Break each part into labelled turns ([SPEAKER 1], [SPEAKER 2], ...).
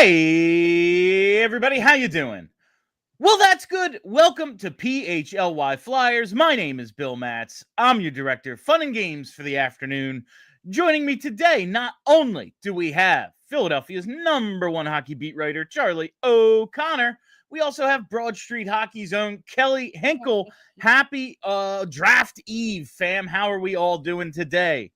[SPEAKER 1] Hey, everybody, how you doing? Well, that's good. Welcome to PHLY Flyers. My name is Bill Matz. I'm your director of fun and games for the afternoon. Joining me today, not only do we have Philadelphia's #1 hockey beat writer, Charlie O'Connor, we also have Broad Street Hockey's own Kelly Hinkle. Happy draft eve, fam. How are we all doing today?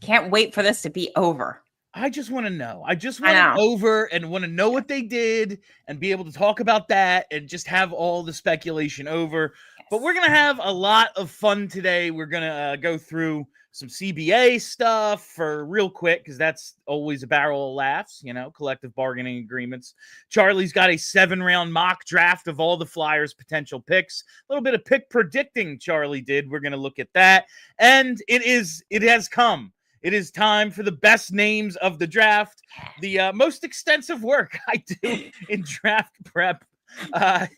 [SPEAKER 2] Can't wait for this to be over.
[SPEAKER 1] I just want to know. I just want it over and want to know what they did and be able to talk about that and just have all the speculation over. Yes. But we're going to have a lot of fun today. We're going to go through some CBA stuff for real quick because that's always a barrel of laughs, you know, collective bargaining agreements. Charlie's got a 7-round mock draft of all the Flyers' potential picks. A little bit of pick predicting Charlie did. We're going to look at that. And it has come. It is time for the best names of the draft, the most extensive work I do in draft prep.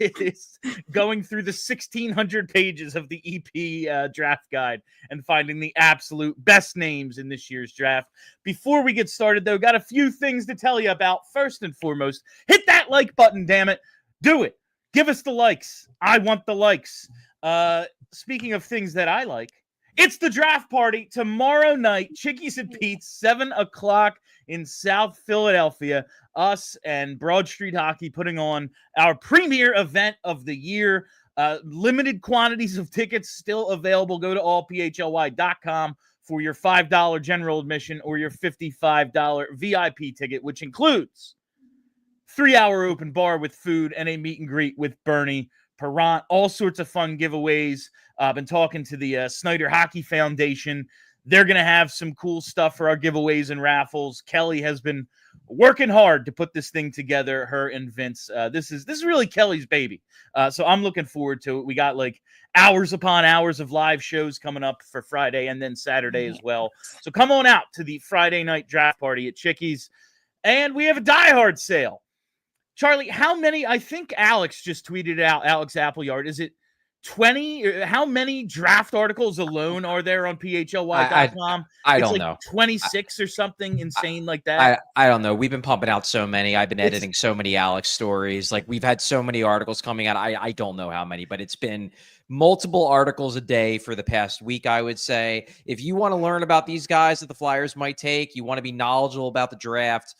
[SPEAKER 1] It is going through the 1,600 pages of the EP draft guide and finding the absolute best names in this year's draft. Before we get started, though, got a few things to tell you about. First and foremost, hit that like button, damn it. Do it. Give us the likes. I want the likes. Speaking of things that I like, it's the draft party tomorrow night, Chickies and Pete's, 7 o'clock in South Philadelphia. Us and Broad Street Hockey putting on our premier event of the year. Limited quantities of tickets still available. Go to allphly.com for your $5 general admission or your $55 VIP ticket, which includes 3-hour open bar with food and a meet and greet with Bernie Perrant, all sorts of fun giveaways. I've been talking to the Snyder Hockey Foundation. They're going to have some cool stuff for our giveaways and raffles. Kelly has been working hard to put this thing together, her and Vince. This is really Kelly's baby. So I'm looking forward to it. We got like hours upon hours of live shows coming up for Friday and then Saturday as well. So come on out to the Friday night draft party at Chickies. And we have a Die Hard sale. Charlie, how many? I think Alex just tweeted out, Alex Appleyard. Is it 20? How many draft articles alone are there on PHLY.com?
[SPEAKER 3] I don't know.
[SPEAKER 1] 26 or something insane like that?
[SPEAKER 3] I don't know. We've been pumping out so many. I've been editing so many Alex stories. Like, we've had so many articles coming out. I don't know how many, but it's been multiple articles a day for the past week, I would say. If you want to learn about these guys that the Flyers might take, you want to be knowledgeable about the draft,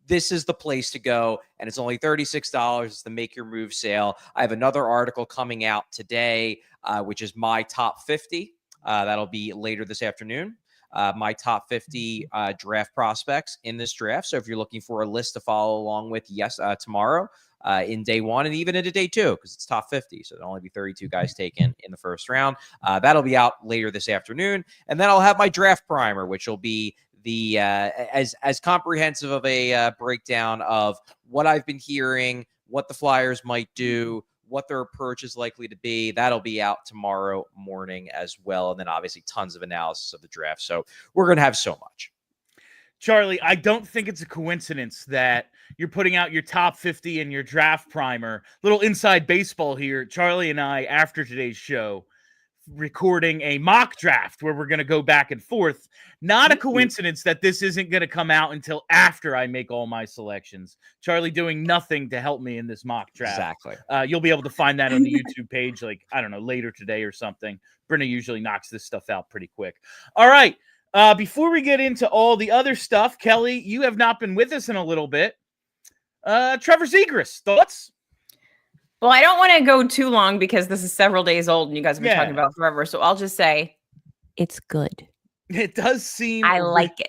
[SPEAKER 3] this is the place to go, and it's only $36. It's the Make Your Move sale. I have another article coming out today, which is my top 50. That'll be later this afternoon. My top 50 draft prospects in this draft. So if you're looking for a list to follow along with, tomorrow in day one and even into day two, because it's top 50. So there'll only be 32 guys taken in the first round. That'll be out later this afternoon. And then I'll have my draft primer, which will be the as comprehensive of a breakdown of what I've been hearing, what the Flyers might do, what their approach is likely to be. That'll be out tomorrow morning as well. And then obviously tons of analysis of the draft. So we're going to have so much.
[SPEAKER 1] Charlie, I don't think it's a coincidence that you're putting out your top 50 and your draft primer. Little inside baseball here. Charlie and I, after today's show, recording a mock draft where we're going to go back and forth. Not a coincidence that this isn't going to come out until after I make all my selections. Charlie doing nothing to help me in this mock draft.
[SPEAKER 3] Exactly.
[SPEAKER 1] You'll be able to find that on the YouTube page, like, I don't know, later today or something. Brenda usually knocks this stuff out pretty quick. All right. Before we get into all the other stuff, Kelly, you have not been with us in a little bit. Trevor Zegras, thoughts?
[SPEAKER 2] Well, I don't want to go too long because this is several days old and you guys have been talking about it forever. So I'll just say it's good.
[SPEAKER 1] It does seem...
[SPEAKER 2] I like it.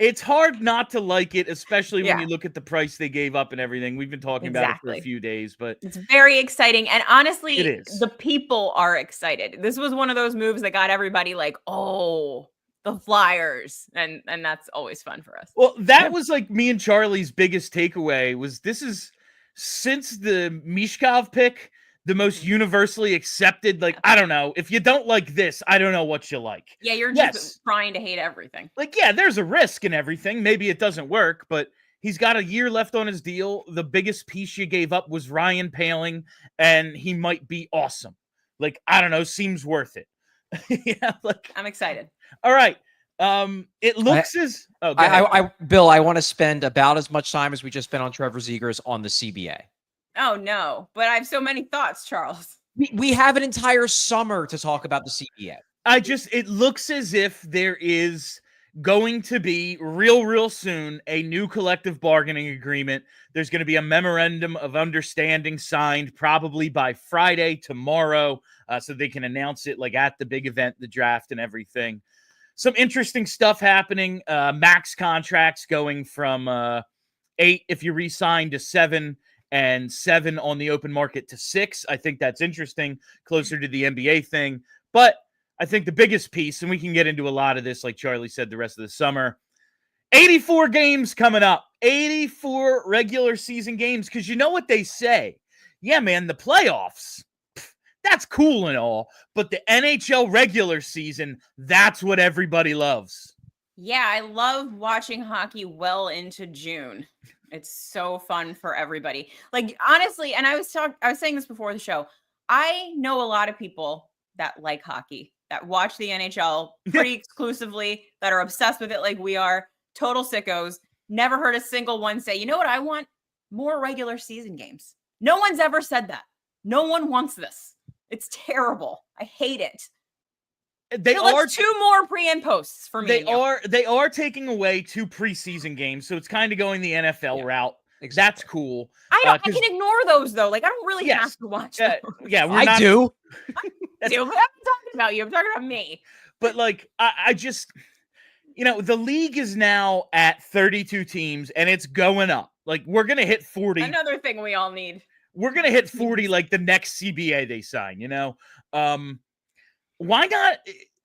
[SPEAKER 1] It's hard not to like it, especially when you look at the price they gave up and everything. We've been talking about it for a few days, but...
[SPEAKER 2] It's very exciting. And honestly,
[SPEAKER 1] it is.
[SPEAKER 2] The people are excited. This was one of those moves that got everybody like, oh, the Flyers. And that's always fun for us.
[SPEAKER 1] Well, that was like me and Charlie's biggest takeaway was this is... Since the michkov pick, the most universally accepted, like, I don't know, if you don't like this, I don't know what you like.
[SPEAKER 2] Yeah, you're just trying to hate everything.
[SPEAKER 1] Like, yeah, there's a risk in everything. Maybe it doesn't work, but he's got a year left on his deal. The biggest piece you gave up was Ryan Poehling, and he might be awesome. Like, I don't know, seems worth it.
[SPEAKER 2] I'm excited.
[SPEAKER 1] All right. It looks go ahead.
[SPEAKER 3] Bill, I want to spend about as much time as we just spent on Trevor Zegras on the CBA.
[SPEAKER 2] Oh no, but I have so many thoughts, Charles.
[SPEAKER 3] We have an entire summer to talk about the CBA.
[SPEAKER 1] It looks as if there is going to be real soon a new collective bargaining agreement. There's going to be a memorandum of understanding signed probably by Friday, tomorrow, so they can announce it like at the big event, the draft and everything. Some interesting stuff happening. Max contracts going from 8 if you re-sign to 7 and 7 on the open market to 6. I think that's interesting, closer to the NBA thing. But I think the biggest piece, and we can get into a lot of this, like Charlie said, the rest of the summer, 84 games coming up, 84 regular season games. Because you know what they say? Yeah, man, the playoffs, that's cool and all, but the NHL regular season, that's what everybody loves.
[SPEAKER 2] Yeah, I love watching hockey well into June. It's so fun for everybody. Like, honestly, and I was saying this before the show, I know a lot of people that like hockey, that watch the NHL pretty exclusively, that are obsessed with it like we are, total sickos. Never heard a single one say, you know what I want? More regular season games. No one's ever said that. No one wants this. It's terrible. I hate it.
[SPEAKER 1] They are
[SPEAKER 2] 2 more pre and posts for me.
[SPEAKER 1] They are taking away 2 preseason games, so it's kind of going the NFL route. Exactly. That's cool.
[SPEAKER 2] I can ignore those though. Like, I don't really have to watch those.
[SPEAKER 1] Yeah,
[SPEAKER 3] I do.
[SPEAKER 2] I'm not talking about you. I'm talking about me.
[SPEAKER 1] But like, I just, the league is now at 32 teams, and it's going up. Like, we're gonna hit 40.
[SPEAKER 2] Another thing we all need.
[SPEAKER 1] We're gonna hit 40 like the next CBA they sign. Why not?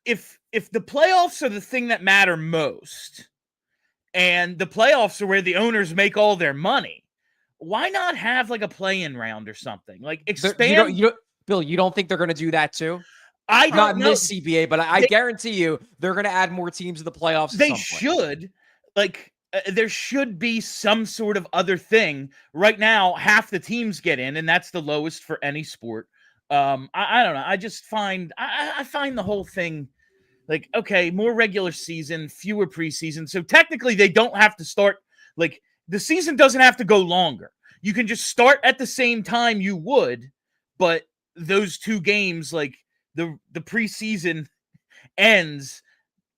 [SPEAKER 1] If the playoffs are the thing that matter most, and the playoffs are where the owners make all their money, why not have like a play-in round or something? Like, expand.
[SPEAKER 3] Bill, you don't think they're going to do that too?
[SPEAKER 1] I don't
[SPEAKER 3] Not
[SPEAKER 1] know.
[SPEAKER 3] This CBA, but I guarantee you they're going to add more teams to the playoffs.
[SPEAKER 1] They should. Like, there should be some sort of other thing. Right now, half the teams get in, and that's the lowest for any sport. I don't know. I just find I find the whole thing like, okay, more regular season, fewer preseason. So technically they don't have to start, like, the season doesn't have to go longer. You can just start at the same time you would, but those 2 games, like the preseason ends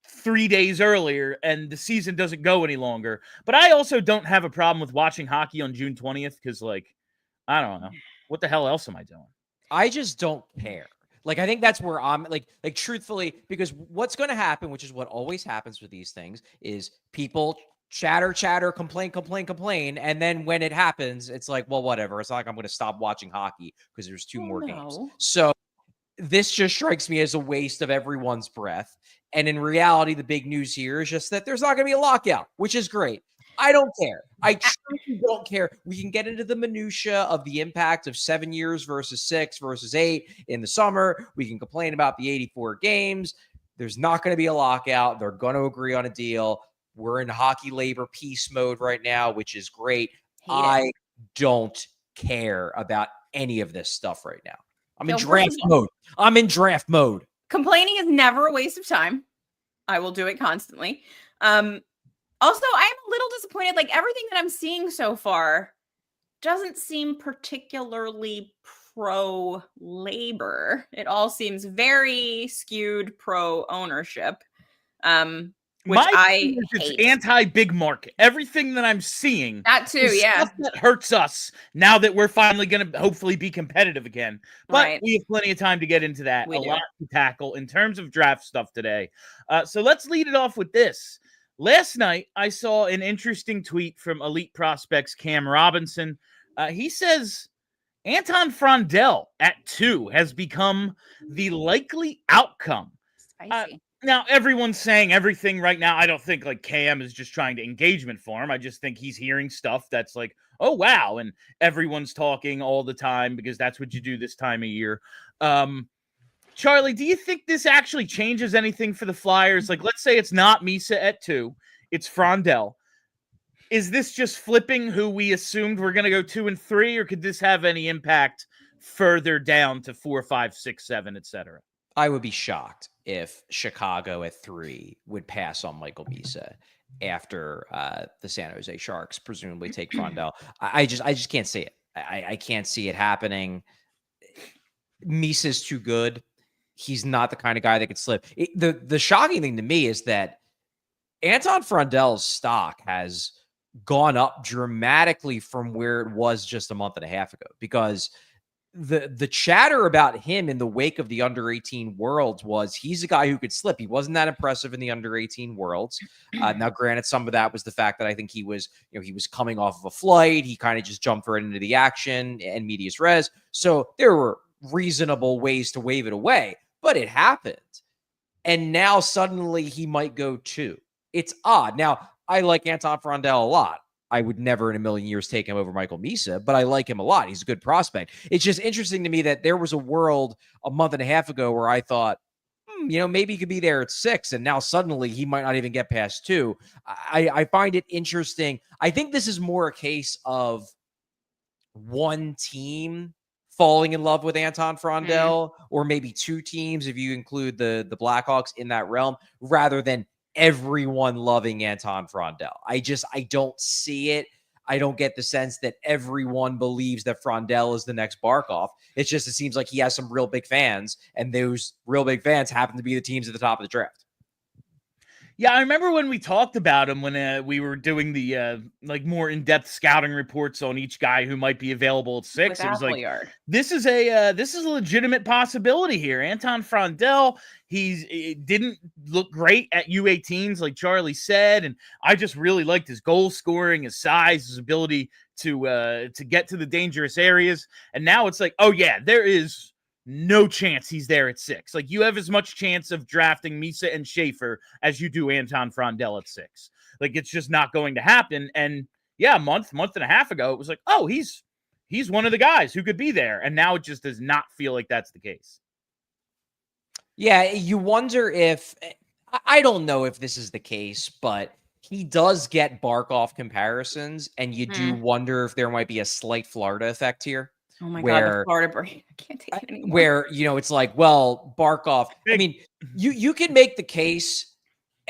[SPEAKER 1] 3 days earlier and the season doesn't go any longer. But I also don't have a problem with watching hockey on June 20th because, like, I don't know. What the hell else am I doing?
[SPEAKER 3] I just don't care. Like, I think that's where I'm like truthfully, because what's going to happen, which is what always happens with these things, is people chatter, complain. And then when it happens, it's like, well, whatever. It's not like I'm going to stop watching hockey because there's 2 more games. So this just strikes me as a waste of everyone's breath. And in reality, the big news here is just that there's not going to be a lockout, which is great. I don't care. I truly don't care. We can get into the minutia of the impact of 7 years versus 6 versus 8 in the summer. We can complain about the 84 games. There's not going to be a lockout. They're going to agree on a deal. We're in hockey labor peace mode right now, which is great. I don't care about any of this stuff right now. I'm in draft mode.
[SPEAKER 2] Complaining is never a waste of time. I will do it constantly. Also, I am a little disappointed. Like, everything that I'm seeing so far doesn't seem particularly pro-labor. It all seems very skewed pro-ownership, which I hate.
[SPEAKER 1] It's anti-big market. Everything that I'm seeing,
[SPEAKER 2] that too,
[SPEAKER 1] stuff that hurts us now that we're finally going to hopefully be competitive again. But we have plenty of time to get into that. A lot to tackle in terms of draft stuff today. So let's lead it off with this. Last night, I saw an interesting tweet from Elite Prospects Cam Robinson. He says Anton Frondell at 2 has become the likely outcome. Now, everyone's saying everything right now. I don't think like Cam is just trying to engagement for him. I just think he's hearing stuff that's like, oh, wow. And everyone's talking all the time because that's what you do this time of year. Charlie, do you think this actually changes anything for the Flyers? Like, let's say it's not Misa at 2, it's Frondell. Is this just flipping who we assumed we're going to go 2 and 3, or could this have any impact further down to 4, 5, 6, 7, etc.?
[SPEAKER 3] I would be shocked if Chicago at 3 would pass on Michael Misa after the San Jose Sharks presumably take Frondell. I just can't see it. I can't see it happening. Misa's too good. He's not the kind of guy that could slip. The shocking thing to me is that Anton Frondell's stock has gone up dramatically from where it was just a month and a half ago, because the chatter about him in the wake of the under 18 worlds was he's a guy who could slip. He wasn't that impressive in the under 18 worlds. Now, granted, some of that was the fact that I think he was coming off of a flight. He kind of just jumped right into the action and medias res. So there were reasonable ways to wave it away, but it happened. And now suddenly he might go 2. It's odd. Now, I like Anton Frondell a lot. I would never in a million years take him over Michael Misa, but I like him a lot. He's a good prospect. It's just interesting to me that there was a world a month and a half ago where I thought, maybe he could be there at 6, and now suddenly he might not even get past 2. I find it interesting. I think this is more a case of one team falling in love with Anton Frondell, or maybe 2 teams if you include the Blackhawks in that realm, rather than everyone loving Anton Frondell. I don't see it. I don't get the sense that everyone believes that Frondell is the next Barkov. It seems like he has some real big fans, and those real big fans happen to be the teams at the top of the draft.
[SPEAKER 1] Yeah, I remember when we talked about him when we were doing the more in-depth scouting reports on each guy who might be available at 6. It was like, this is a legitimate possibility here. Anton Frondell, he didn't look great at U18s, like Charlie said, and I just really liked his goal scoring, his size, his ability to get to the dangerous areas. And now it's like, oh yeah, there is no chance he's there at 6. Like, you have as much chance of drafting Misa and Schaefer as you do Anton Frondell at 6. Like, it's just not going to happen. And yeah, a month and a half ago, it was like, oh, he's one of the guys who could be there. And now it just does not feel like that's the case.
[SPEAKER 3] Yeah, you wonder if, I don't know if this is the case, but he does get Barkov comparisons, and you do wonder if there might be a slight Florida effect here.
[SPEAKER 2] Oh my God, the Florida brain. I can't take it anymore.
[SPEAKER 3] Where, it's like, well, Barkov, I mean, you can make the case,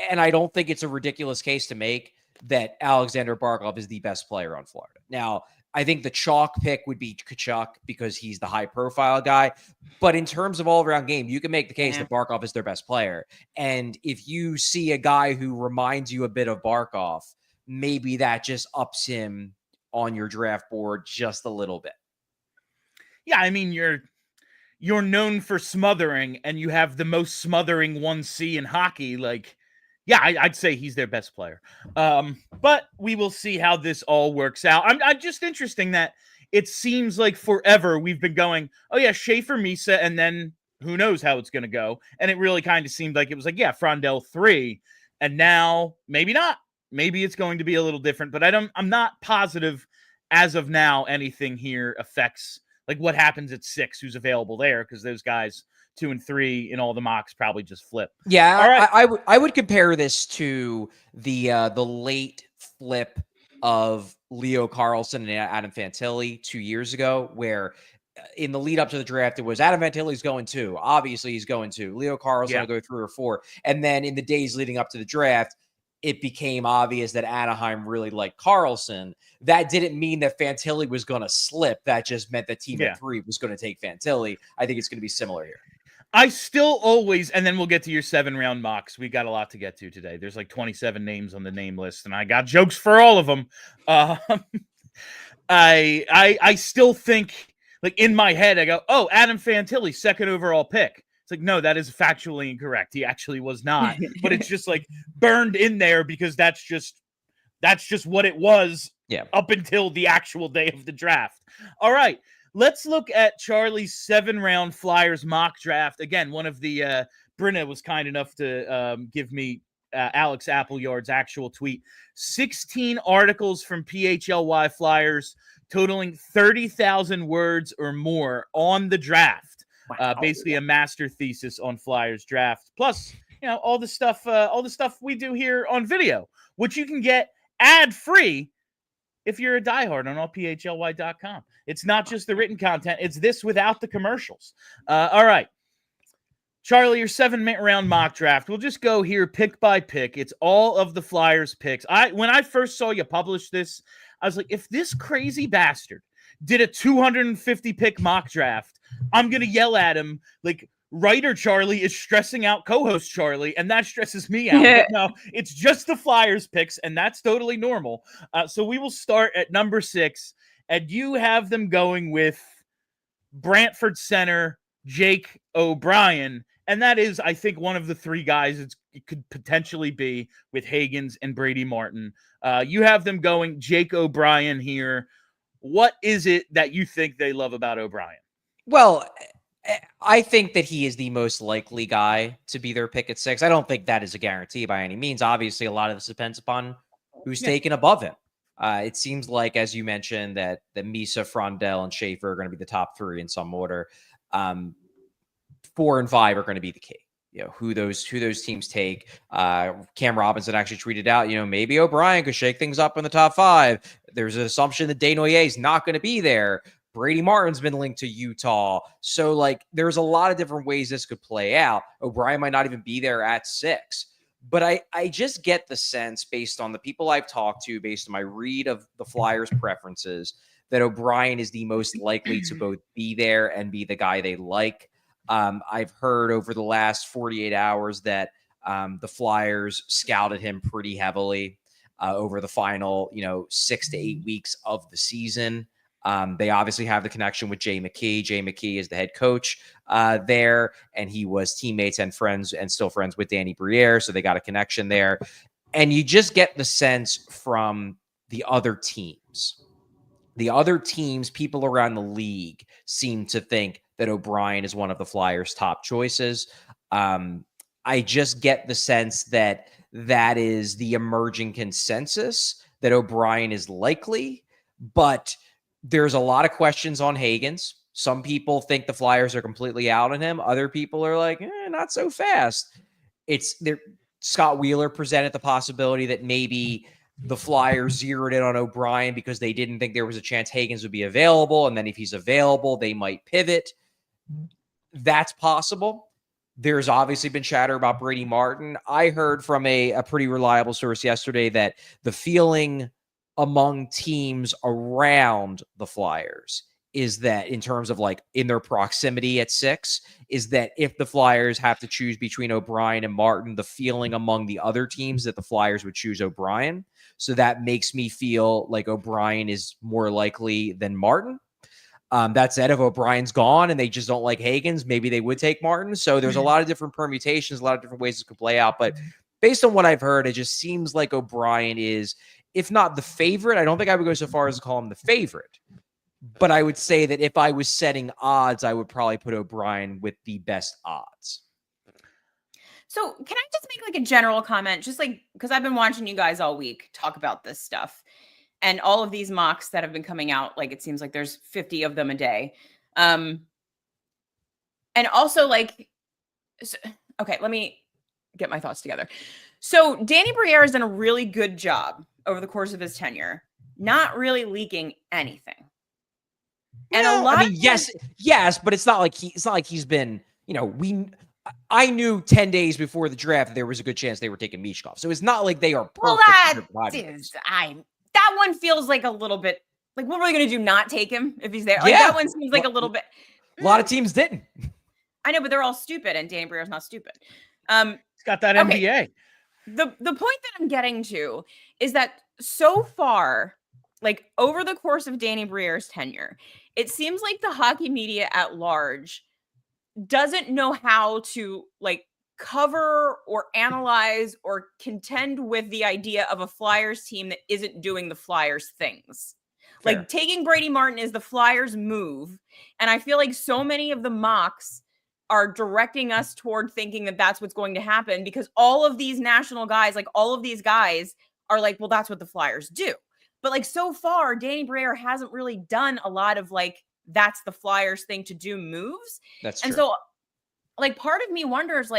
[SPEAKER 3] and I don't think it's a ridiculous case to make, that Alexander Barkov is the best player on Florida. Now, I think the chalk pick would be Tkachuk because he's the high-profile guy. But in terms of all-around game, you can make the case that Barkov is their best player. And if you see a guy who reminds you a bit of Barkov, maybe that just ups him on your draft board just a little bit.
[SPEAKER 1] Yeah, I mean, you're known for smothering, and you have the most smothering 1C in hockey. Like, yeah, I'd say he's their best player. But we will see how this all works out. I'm just interesting that it seems like forever we've been going, oh yeah, Schaefer, Misa, and then who knows how it's going to go. And it really kind of seemed like it was like, yeah, Frondell 3, and now maybe not. Maybe it's going to be a little different, but I'm not positive as of now anything here affects like what happens at 6, who's available there, because those guys 2 and 3 in all the mocks probably just flip.
[SPEAKER 3] Yeah, all right. I would compare this to the late flip of Leo Carlsson and Adam Fantilli 2 years ago, where in the lead up to the draft, it was Adam Fantilli's going 2. Obviously, he's going 2. Leo Carlsson will go 3 or 4. And then in the days leading up to the draft, it became obvious that Anaheim really liked Carlson. That didn't mean that Fantilli was going to slip. That just meant that team at 3 was going to take Fantilli. I think it's going to be similar here.
[SPEAKER 1] I still always, and then we'll get to your 7-round mocks. We got a lot to get to today. There's like 27 names on the name list, and I got jokes for all of them. I still think, like, in my head, I go, oh, Adam Fantilli, 2nd overall pick. It's like, no, that is factually incorrect. He actually was not. But it's just like burned in there because that's just what it was up until the actual day of the draft. All right, let's look at Charlie's 7-round Flyers mock draft. Again, one of the Brinna was kind enough to give me Alex Appleyard's actual tweet. 16 articles from PHLY Flyers totaling 30,000 words or more on the draft. Wow. Basically a master thesis on Flyers draft. Plus, all the stuff we do here on video, which you can get ad-free if you're a diehard on allphly.com. It's not just the written content. It's this without the commercials. All right. Charlie, your 7-minute round mock draft. We'll just go here pick by pick. It's all of the Flyers picks. When I first saw you publish this, I was like, if this crazy bastard did a 250 pick mock draft, I'm going to yell at him like writer Charlie is stressing out co-host Charlie, and that stresses me out. But no, it's just the Flyers picks, and that's totally normal. So we will start at number 6, and you have them going with Brantford center Jake O'Brien. And that is, I think, one of the 3 guys it could potentially be with Higgins and Brady Martin. You have them going Jake O'Brien here. What is it that you think they love about O'Brien?
[SPEAKER 3] Well, I think that he is the most likely guy to be their pick at 6. I don't think that is a guarantee by any means. Obviously, a lot of this depends upon who's taken above him. It seems like, as you mentioned, that Misa, Frondell, and Schaefer are going to be the top 3 in some order. 4 and 5 are going to be the key. You know, who those teams take. Cam Robinson actually tweeted out, maybe O'Brien could shake things up in the top 5. There's an assumption that Desnoyers is not going to be there. Brady Martin's been linked to Utah. So, there's a lot of different ways this could play out. O'Brien might not even be there at 6. But I just get the sense, based on the people I've talked to, based on my read of the Flyers' preferences, that O'Brien is the most likely to both be there and be the guy they like. I've heard over the last 48 hours that the Flyers scouted him pretty heavily over the final, 6 to 8 weeks of the season. They obviously have the connection with Jay McKee. Jay McKee is the head coach there, and he was teammates and friends and still friends with Danny Briere, so they got a connection there. And you just get the sense from the other teams. The other teams, people around the league seem to think that O'Brien is one of the Flyers' top choices. I just get the sense that that is the emerging consensus, that O'Brien is likely, but there's a lot of questions on Higgins. Some people think the Flyers are completely out on him. Other people are like, not so fast. Scott Wheeler presented the possibility that maybe the Flyers zeroed in on O'Brien because they didn't think there was a chance Higgins would be available. And then if he's available, they might pivot. That's possible. There's obviously been chatter about Brady Martin. I heard from a pretty reliable source yesterday that the feeling among teams around the Flyers is that, in terms of in their proximity at 6, is that if the Flyers have to choose between O'Brien and Martin, the feeling among the other teams that the Flyers would choose O'Brien. So that makes me feel like O'Brien is more likely than Martin. That said, if O'Brien's gone and they just don't like Higgins, maybe they would take Martin. So there's a lot of different permutations, a lot of different ways it could play out. But based on what I've heard, it just seems like O'Brien is, if not the favorite, I don't think I would go so far as to call him the favorite. But I would say that if I was setting odds, I would probably put O'Brien with the best odds.
[SPEAKER 2] So can I just make a general comment? Just because I've been watching you guys all week talk about this stuff and all of these mocks that have been coming out. It seems like there's 50 of them a day. And also okay, let me get my thoughts together. So Danny Briere has done a really good job over the course of his tenure, not really leaking anything. And yes, but it's not like he's been, I knew 10 days before the draft there was a good chance they were taking Michkov. So it's not like they are perfect. Well, that one feels like a little bit what are we going to do? Not take him if he's there? That one seems like a little bit.
[SPEAKER 3] A lot of teams didn't.
[SPEAKER 2] I know, but they're all stupid, and Danny Briere's not stupid.
[SPEAKER 1] He's got that MBA.
[SPEAKER 2] The point that I'm getting to is that so far, over the course of Danny Briere's tenure, it seems like the hockey media at large doesn't know how to cover or analyze or contend with the idea of a Flyers team that isn't doing the Flyers things. Fair. Taking Brady Martin is the Flyers move. And I feel like so many of the mocks are directing us toward thinking that that's what's going to happen, because all of these national guys, all of these guys are well, that's what the Flyers do. But so far, Danny Briere hasn't really done a lot of that's the Flyers thing to do moves.
[SPEAKER 3] That's true.
[SPEAKER 2] And so part of me wonders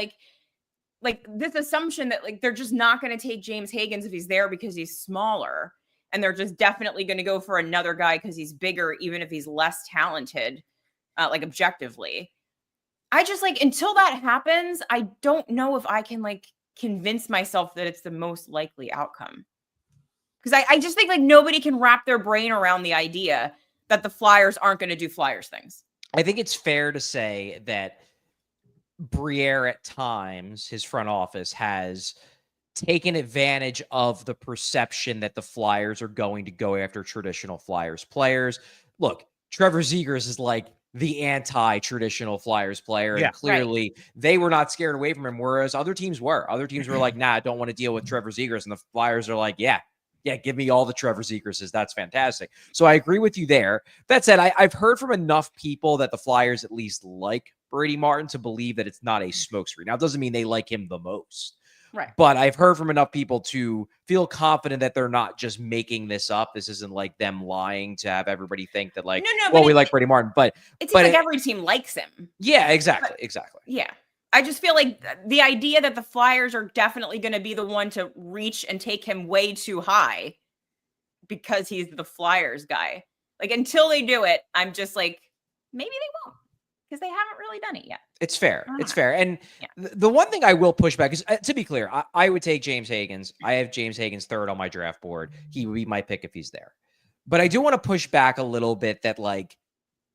[SPEAKER 2] this assumption that they're just not going to take James Higgins if he's there because he's smaller, and they're just definitely going to go for another guy because he's bigger, even if he's less talented, objectively. I just like, until that happens, I don't know if I can like convince myself that it's the most likely outcome. Because I just think like nobody can wrap their brain around the idea that the Flyers aren't going to do Flyers things.
[SPEAKER 3] I think it's fair to say that Briere at times, his front office, has taken advantage of the perception that the Flyers are going to go after traditional Flyers players. Look, Trevor Zegras is like the anti-traditional Flyers player, and clearly they were not scared away from him, whereas other teams were. Other teams were like, nah, I don't want to deal with Trevor Zegras, and the Flyers are like, yeah, give me all the Trevor Zegrases. That's fantastic. So I agree with you there. That said, I've heard from enough people that the Flyers at least like Brady Martin to believe that it's not a smokescreen. Now, it doesn't mean they like him the most.
[SPEAKER 2] Right.
[SPEAKER 3] But I've heard from enough people to feel confident that they're not just making this up. This isn't like them lying to have everybody think that like, we like Brady Martin. But
[SPEAKER 2] it seems like every team likes him.
[SPEAKER 3] Yeah, exactly.
[SPEAKER 2] Yeah. I just feel like the idea that the Flyers are definitely going to be the one to reach and take him way too high because he's the Flyers guy. Like, until they do it, I'm just like, maybe they won't, because they haven't really done it yet.
[SPEAKER 3] It's fair. It's fair. And the one thing I will push back is, to be clear, I would take James Higgins. I have James Higgins third on my draft board. He would be my pick if he's there. But I do want to push back a little bit that like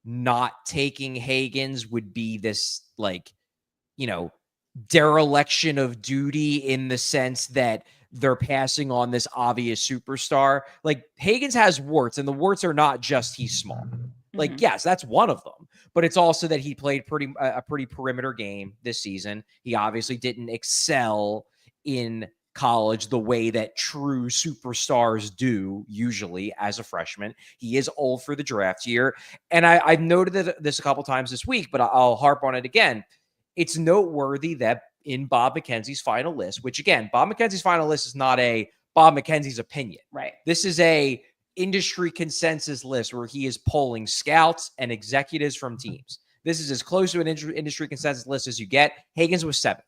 [SPEAKER 3] not taking Higgins would be this like, dereliction of duty in the sense that they're passing on this obvious superstar. Like, Higgins has warts, and the warts are not just he's small. Like, yes, that's one of them, but it's also that he played a pretty perimeter game this season. He obviously didn't excel in college the way that true superstars do usually as a freshman. He is old for the draft year. And I've noted this a couple times this week, but I'll harp on it again. It's noteworthy that in Bob McKenzie's final list, which again, Bob McKenzie's final list is not a Bob McKenzie's opinion.
[SPEAKER 2] Right.
[SPEAKER 3] This is a industry consensus list where he is polling scouts and executives from teams. This is as close to an industry consensus list as you get. Higgins was 7th.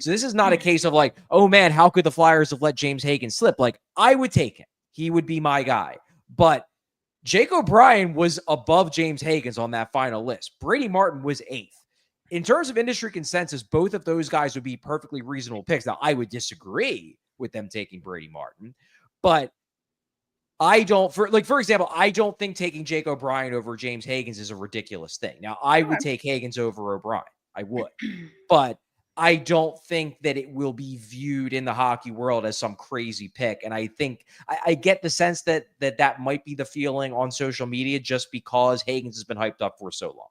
[SPEAKER 3] So this is not a case of like, oh man, how could the Flyers have let James Higgins slip? Like, I would take him. He would be my guy. But Jake O'Brien was above James Higgins on that final list. Brady Martin was 8th. In terms of industry consensus, both of those guys would be perfectly reasonable picks. Now, I would disagree with them taking Brady Martin, but I don't, for example, I don't think taking Jake O'Brien over James Higgins is a ridiculous thing. Now, I would take Higgins over O'Brien. I would. But I don't think that it will be viewed in the hockey world as some crazy pick. And I think I get the sense that might be the feeling on social media just because Higgins has been hyped up for so long.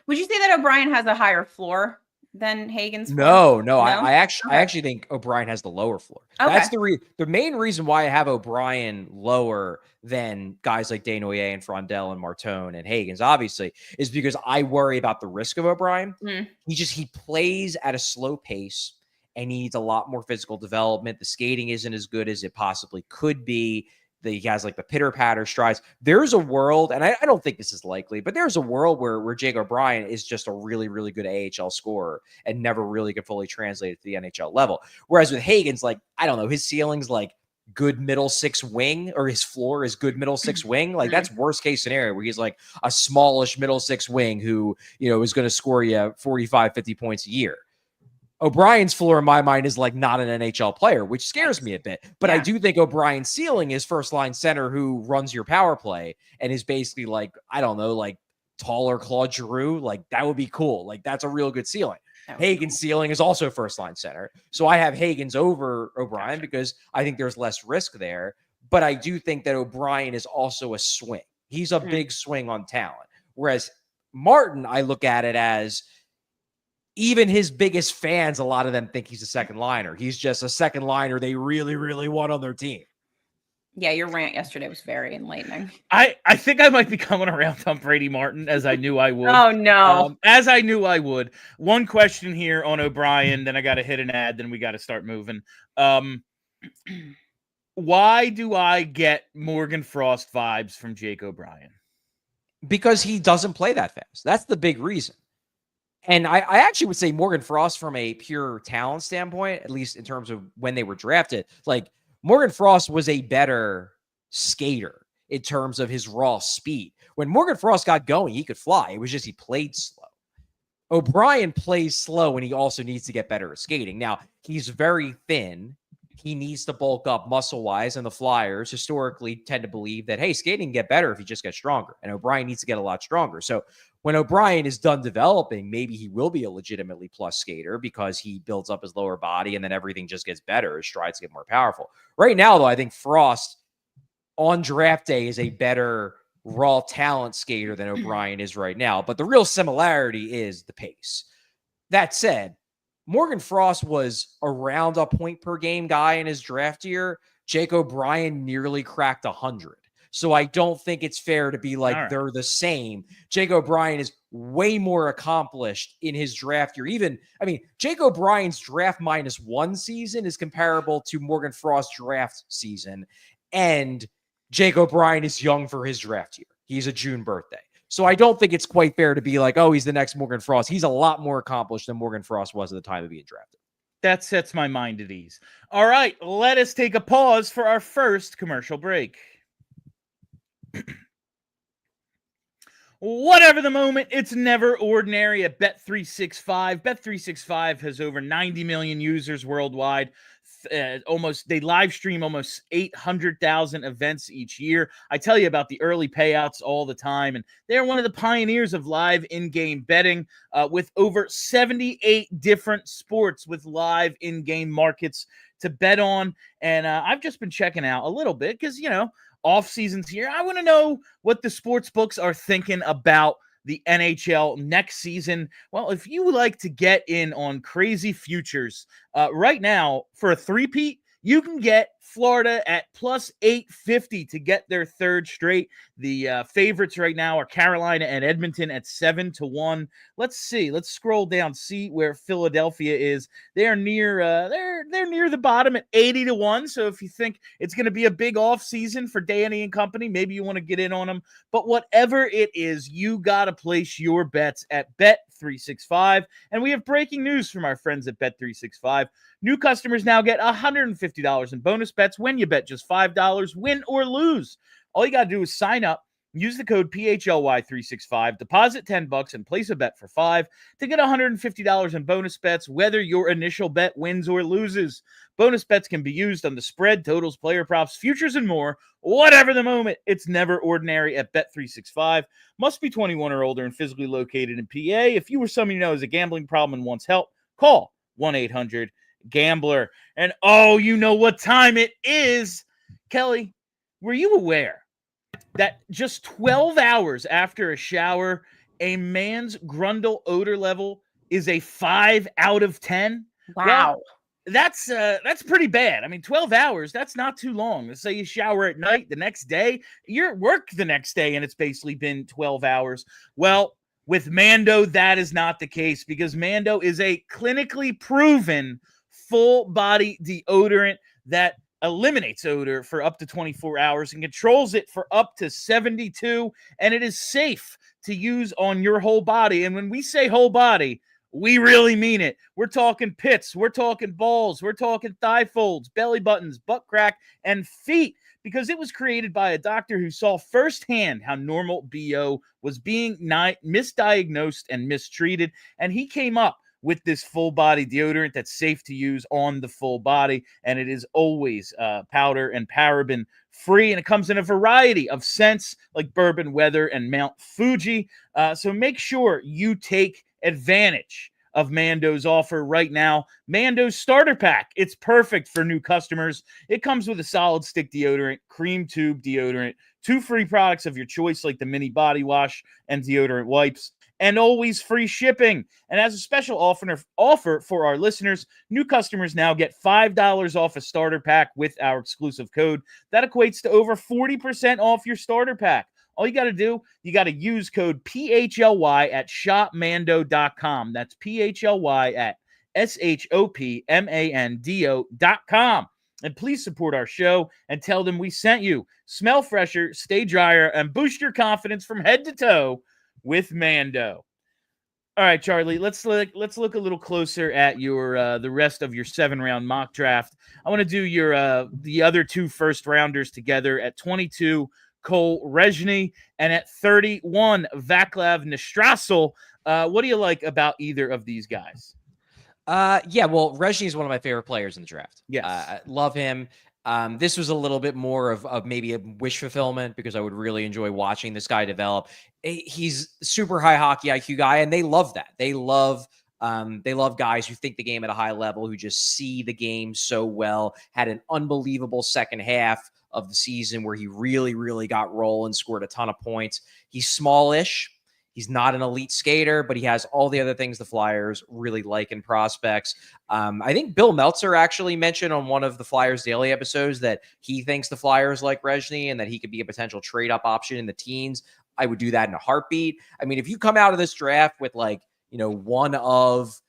[SPEAKER 2] Would you say that O'Brien has a higher floor than Higgins?
[SPEAKER 3] No. I actually think O'Brien has the lower floor.
[SPEAKER 2] Okay.
[SPEAKER 3] That's the main reason why I have O'Brien lower than guys like Desnoyers and Frondell and Martone and Higgins, obviously, is because I worry about the risk of O'Brien. He plays at a slow pace and needs a lot more physical development. The skating isn't as good as it possibly could be. He has like the pitter-patter strides. There's a world, and I don't think this is likely, but there's a world where Jake O'Brien is just a really, really good AHL scorer and never really could fully translate it to the NHL level. Whereas with Higgins, like, I don't know, his ceiling's like good middle 6 wing, or his floor is good middle 6 wing. Like, that's worst case scenario where he's like a smallish middle 6 wing who, is going to score you 45, 50 points a year. O'Brien's floor, in my mind, is like not an NHL player, which scares me a bit. But I do think O'Brien's ceiling is first-line center who runs your power play and is basically like, I don't know, like taller Claude Giroux. Like, that would be cool. Like, that's a real good ceiling. Hagen's ceiling is also first-line center. So I have Higgins over O'Brien because I think there's less risk there. But I do think that O'Brien is also a swing. He's a big swing on talent. Whereas Martin, I look at it as, even his biggest fans, a lot of them think he's a second liner. He's just a second liner they really, really want on their team.
[SPEAKER 2] Yeah, your rant yesterday was very enlightening.
[SPEAKER 1] I think I might be coming around on Brady Martin, as I knew I would.
[SPEAKER 2] Oh, no.
[SPEAKER 1] As I knew I would. One question here on O'Brien, then I got to hit an ad, then we got to start moving. Why do I get Morgan Frost vibes from Jake O'Brien?
[SPEAKER 3] Because he doesn't play that fast. That's the big reason. And I actually would say Morgan Frost, from a pure talent standpoint, at least in terms of when they were drafted, like, Morgan Frost was a better skater in terms of his raw speed. When Morgan Frost got going, he could fly. It was just he played slow. O'Brien plays slow, and he also needs to get better at skating. Now, he's very thin. He needs to bulk up muscle-wise, and the Flyers historically tend to believe that, hey, skating can get better if he just gets stronger, and O'Brien needs to get a lot stronger. So when O'Brien is done developing, maybe he will be a legitimately plus skater because he builds up his lower body, and then everything just gets better. His strides get more powerful. Right now, though, I think Frost on draft day is a better raw talent skater than O'Brien is right now. But the real similarity is the pace. That said, Morgan Frost was around a point per game guy in his draft year. Jake O'Brien nearly cracked 100. So I don't think it's fair to be like they're the same. Jake O'Brien is way more accomplished in his draft year. Jake O'Brien's draft -1 season is comparable to Morgan Frost's draft season. And Jake O'Brien is young for his draft year. He's a June birthday. So I don't think it's quite fair to be like, oh, he's the next Morgan Frost. He's a lot more accomplished than Morgan Frost was at the time of being drafted.
[SPEAKER 1] That sets my mind at ease. All right, let us take a pause for our first commercial break. Whatever the moment, it's never ordinary at Bet365. Bet365 has over 90 million users worldwide. They live stream almost 800,000 events each year. I tell you about the early payouts all the time, and they're one of the pioneers of live in-game betting with over 78 different sports with live in-game markets to bet on. And I've just been checking out a little bit because, off season's here. I want to know what the sports books are thinking about the NHL next season. Well, if you would like to get in on crazy futures right now for a three-peat, you can get Florida at plus 850 to get their third straight. The favorites right now are Carolina and Edmonton at 7-1. Let's see. Let's scroll down, see where Philadelphia is. They're near they're near the bottom at 80-1. So if you think it's going to be a big off season for Danny and company, maybe you want to get in on them. But whatever it is, you got to place your bets at Bet365. And we have breaking news from our friends at Bet365. New customers now get $150 in bonus bets when you bet just $5, win or lose. All you got to do is sign up, use the code PHLY365, deposit $10 and place a bet for $5 to get $150 in bonus bets, whether your initial bet wins or loses. Bonus bets can be used on the spread, totals, player props, futures, and more. Whatever the moment, it's never ordinary at Bet365. Must be 21 or older and physically located in PA. If you or someone you know has a gambling problem and wants help, call 1-800-GAMBLER. And you know what time it is. Kelly, were you aware that just 12 hours after a shower, a man's Grundle odor level is a 5 out of 10?
[SPEAKER 2] Wow.
[SPEAKER 1] Well, that's pretty bad. 12 hours, that's not too long. Let's say you shower at night, the next day, you're at work the next day, and it's basically been 12 hours. Well, with Mando, that is not the case because Mando is a clinically proven full body deodorant that eliminates odor for up to 24 hours and controls it for up to 72. And it is safe to use on your whole body. And when we say whole body, we really mean it. We're talking pits, we're talking balls, we're talking thigh folds, belly buttons, butt crack, and feet. Because it was created by a doctor who saw firsthand how normal BO was being misdiagnosed and mistreated. And he came up with this full body deodorant that's safe to use on the full body. And it is always powder and paraben free. And it comes in a variety of scents like Bourbon Weather and Mount Fuji. So make sure you take advantage of Mando's offer right now. Mando's starter pack. It's perfect for new customers. It comes with a solid stick deodorant, cream tube deodorant, 2 free products of your choice like the mini body wash and deodorant wipes, and always free shipping. And as a special offer for our listeners, new customers now get $5 off a starter pack with our exclusive code. That equates to over 40% off your starter pack. All you got to do, you got to use code PHLY at shopmando.com. That's PHLY at shopmando.com. And please support our show and tell them we sent you. Smell fresher, stay drier, and boost your confidence from head to toe with Mando. All right, Charlie, let's look a little closer at your the rest of your 7-round mock draft. I want to do your the other 2 first rounders together. At 22, Cole Rezhny, and at 31, Vaclav Nestrasil. What do you like about either of these guys?
[SPEAKER 3] Yeah, well, Rezhny is one of my favorite players in the draft.
[SPEAKER 1] Yes.
[SPEAKER 3] I love him. This was a little bit more of maybe a wish fulfillment because I would really enjoy watching this guy develop. He's super high hockey IQ guy, and they love that. They love guys who think the game at a high level, who just see the game so well. Had an unbelievable second half of the season where he really, really got rolling, scored a ton of points. He's smallish. He's not an elite skater, but he has all the other things the Flyers really like in prospects. I think Bill Meltzer actually mentioned on one of the Flyers Daily episodes that he thinks the Flyers like Rezhny and that he could be a potential trade-up option in the teens. I would do that in a heartbeat. I mean, if you come out of this draft with one of,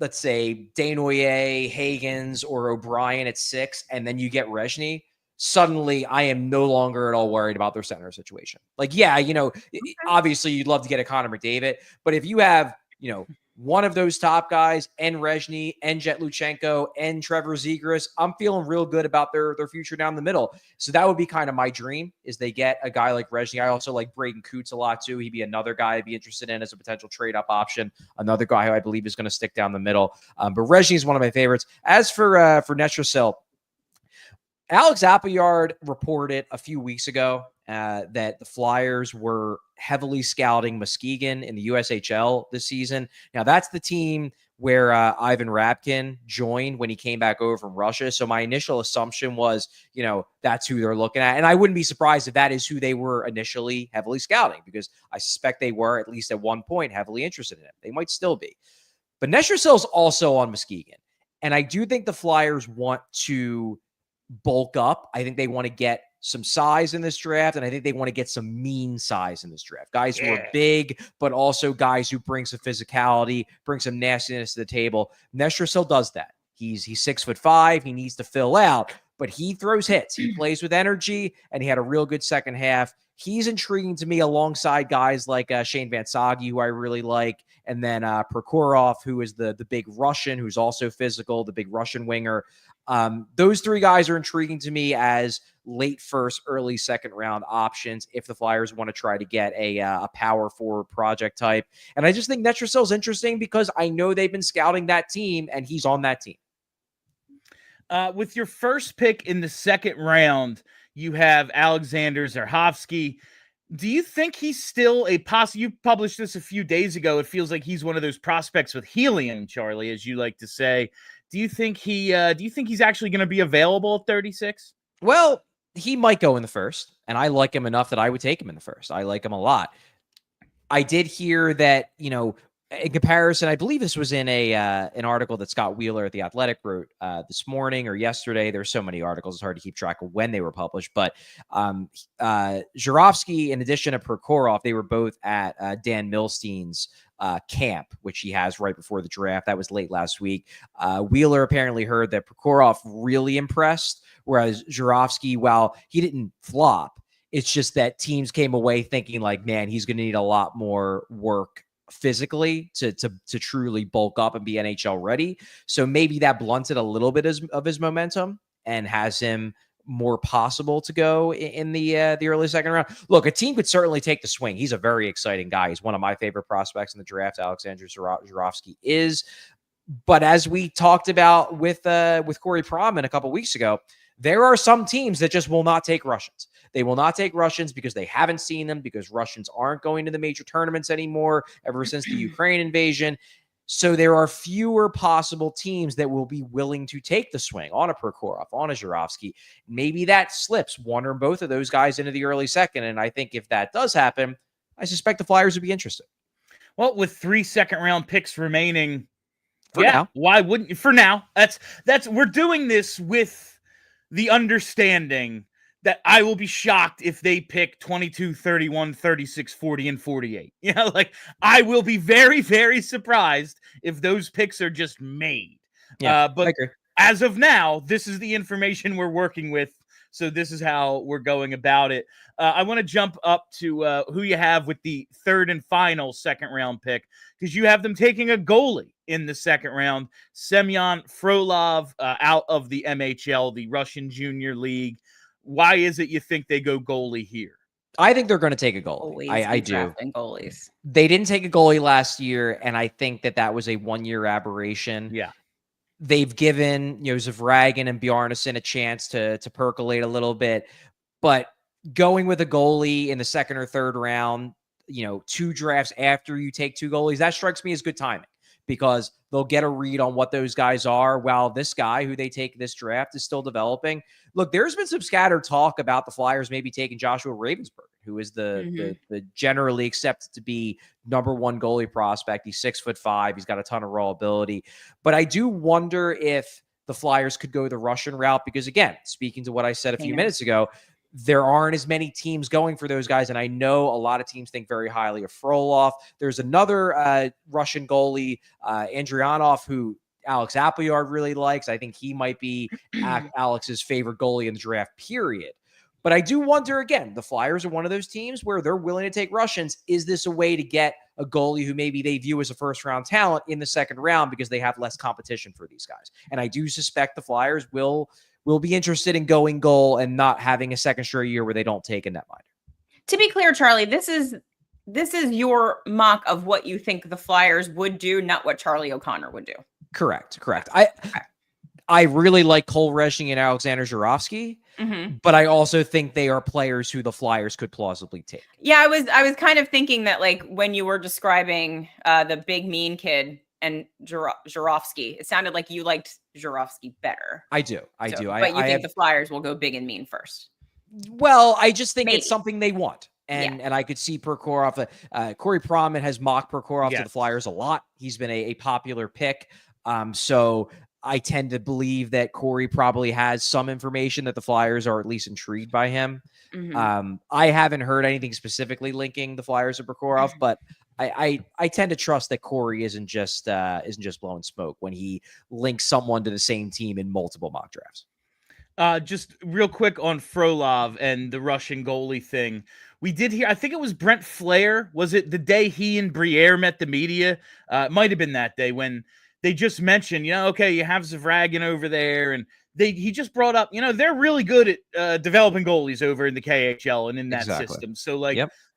[SPEAKER 3] let's say, Desnoyers, Hagens, or O'Brien at 6, and then you get Rezhny, suddenly I am no longer at all worried about their center situation. Obviously you'd love to get a Connor McDavid, but if you have, one of those top guys and Rezhny and Jet Luchenko and Trevor Zegras, I'm feeling real good about their future down the middle. So that would be kind of my dream, is they get a guy like Rezhny. I also like Braden Coots a lot too. He'd be another guy I'd be interested in as a potential trade-up option. Another guy who I believe is going to stick down the middle. But Rezhny is one of my favorites. As for Nestrasil, Alex Appleyard reported a few weeks ago that the Flyers were heavily scouting Muskegon in the USHL this season. Now, that's the team where Ivan Rabkin joined when he came back over from Russia. So my initial assumption was, that's who they're looking at. And I wouldn't be surprised if that is who they were initially heavily scouting, because I suspect they were, at least at one point, heavily interested in it. They might still be. But Nestrasil is also on Muskegon. And I do think the Flyers want to bulk up. I think they want to get some size in this draft, and I think they want to get some mean size in this draft. Guys who are big, but also guys who bring some physicality, bring some nastiness to the table. Nestrasil does that. He's 6'5". He needs to fill out, but he throws hits. He plays with energy, and he had a real good second half. He's intriguing to me alongside guys like Shane Van Sage, who I really like, and then Prokhorov, who is the big Russian, who's also physical, the big Russian winger. Those three guys are intriguing to me as late first, early second round options if the Flyers want to try to get a power forward project type. And I just think Nestrasil is interesting because I know they've been scouting that team, and he's on that team.
[SPEAKER 1] With your first pick in the second round, you have Alexander Zerhovsky. Do you think he's still a you published this a few days ago. It feels like he's one of those prospects with helium, Charlie, as you like to say. Do you think he's actually going to be available at 36?
[SPEAKER 3] Well, he might go in the first, and I like him enough that I would take him in the first. I like him a lot. I did hear that, in comparison, I believe this was in an article that Scott Wheeler at The Athletic wrote this morning or yesterday. There's so many articles, it's hard to keep track of when they were published. But Zhuravsky, in addition to Prokhorov, they were both at Dan Milstein's camp, which he has right before the draft. That was late last week. Wheeler apparently heard that Prokhorov really impressed, whereas Zhuravsky, while he didn't flop, it's just that teams came away thinking like, man, he's going to need a lot more work physically to truly bulk up and be NHL ready. So maybe that blunted a little bit of his momentum and has him more possible to go in the early second round. Look, a team could certainly take the swing. He's a very exciting guy. He's one of my favorite prospects in the draft. Alexander Zhuravsky is. But as we talked about with Corey Proman a couple weeks ago, there are some teams that just will not take Russians. They will not take Russians because they haven't seen them, because Russians aren't going to the major tournaments anymore ever since the Ukraine invasion. So there are fewer possible teams that will be willing to take the swing on a Prokhorov, on a Zhuravsky. Maybe that slips one or both of those guys into the early second. And I think if that does happen, I suspect the Flyers would be interested.
[SPEAKER 1] Well, with 3 second-round picks remaining,
[SPEAKER 3] now.
[SPEAKER 1] Why wouldn't you? For now, that's we're doing this with the understanding that I will be shocked if they pick 22, 31, 36, 40, and 48. I will be very, very surprised if those picks are just made.
[SPEAKER 3] Yeah,
[SPEAKER 1] but as of now, this is the information we're working with. So this is how we're going about it. I want to jump up to who you have with the third and final second round pick, because you have them taking a goalie in the second round, Semyon Frolov, out of the MHL, the Russian Junior League. Why is it you think they go goalie here?
[SPEAKER 3] I think they're going to take a goalie.
[SPEAKER 2] Always
[SPEAKER 3] I do.
[SPEAKER 2] Goalies.
[SPEAKER 3] They didn't take a goalie last year, and I think that was a one-year aberration.
[SPEAKER 1] Yeah.
[SPEAKER 3] They've given Zegras and Bjarnason a chance to percolate a little bit, but going with a goalie in the second or third round, 2 drafts after you take 2 goalies, that strikes me as good timing, because they'll get a read on what those guys are while this guy who they take this draft is still developing. Look, there's been some scattered talk about the Flyers maybe taking Joshua Ravensburg, who is the generally accepted to be number 1 goalie prospect. He's 6'5". He's got a ton of raw ability. But I do wonder if the Flyers could go the Russian route, because, again, speaking to what I said a few minutes ago, there aren't as many teams going for those guys. And I know a lot of teams think very highly of Frolov. There's another Russian goalie, Andrianov, who Alex Appleyard really likes. I think he might be Alex's favorite goalie in the draft, period. But I do wonder, again, the Flyers are one of those teams where they're willing to take Russians. Is this a way to get a goalie who maybe they view as a first-round talent in the second round because they have less competition for these guys? And I do suspect the Flyers will be interested in going goal and not having a second straight year where they don't take a netminder. To
[SPEAKER 2] be clear, Charlie, this is your mock of what you think the Flyers would do, not what Charlie O'Connor would do.
[SPEAKER 3] Correct. I really like Cole Resching and Alexander Jurovsky, but I also think they are players who the Flyers could plausibly take.
[SPEAKER 2] Yeah, I was kind of thinking that, like, when you were describing the big mean kid and Jurovsky, it sounded like you liked Jurovsky better.
[SPEAKER 3] I do. But
[SPEAKER 2] you think the Flyers will go big and mean first?
[SPEAKER 3] Well, I just think it's something they want. And I could see Prokhorov. Corey Proman has mocked Prokhorov to the Flyers a lot. He's been a popular pick. So I tend to believe that Corey probably has some information that the Flyers are at least intrigued by him. I haven't heard anything specifically linking the Flyers to Prokhorov, but I tend to trust that Corey isn't just blowing smoke when he links someone to the same team in multiple mock drafts.
[SPEAKER 1] Just real quick on Frolov and the Russian goalie thing. We did hear, I think it was Brent Flair. Was it the day he and Briere met the media? It might have been that day when they just mentioned, okay, you have Zegras over there. And he just brought up, they're really good at developing goalies over in the KHL and in that system. So,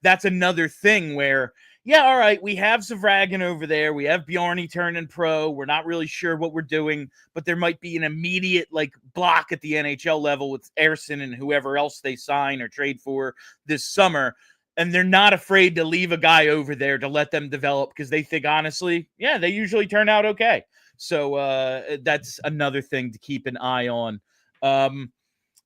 [SPEAKER 1] that's another thing where, all right, we have Zegras over there. We have Bjarny turning pro. We're not really sure what we're doing, but there might be an immediate block at the NHL level with Ersson and whoever else they sign or trade for this summer. And they're not afraid to leave a guy over there to let them develop because they think, honestly, they usually turn out okay. So that's another thing to keep an eye on.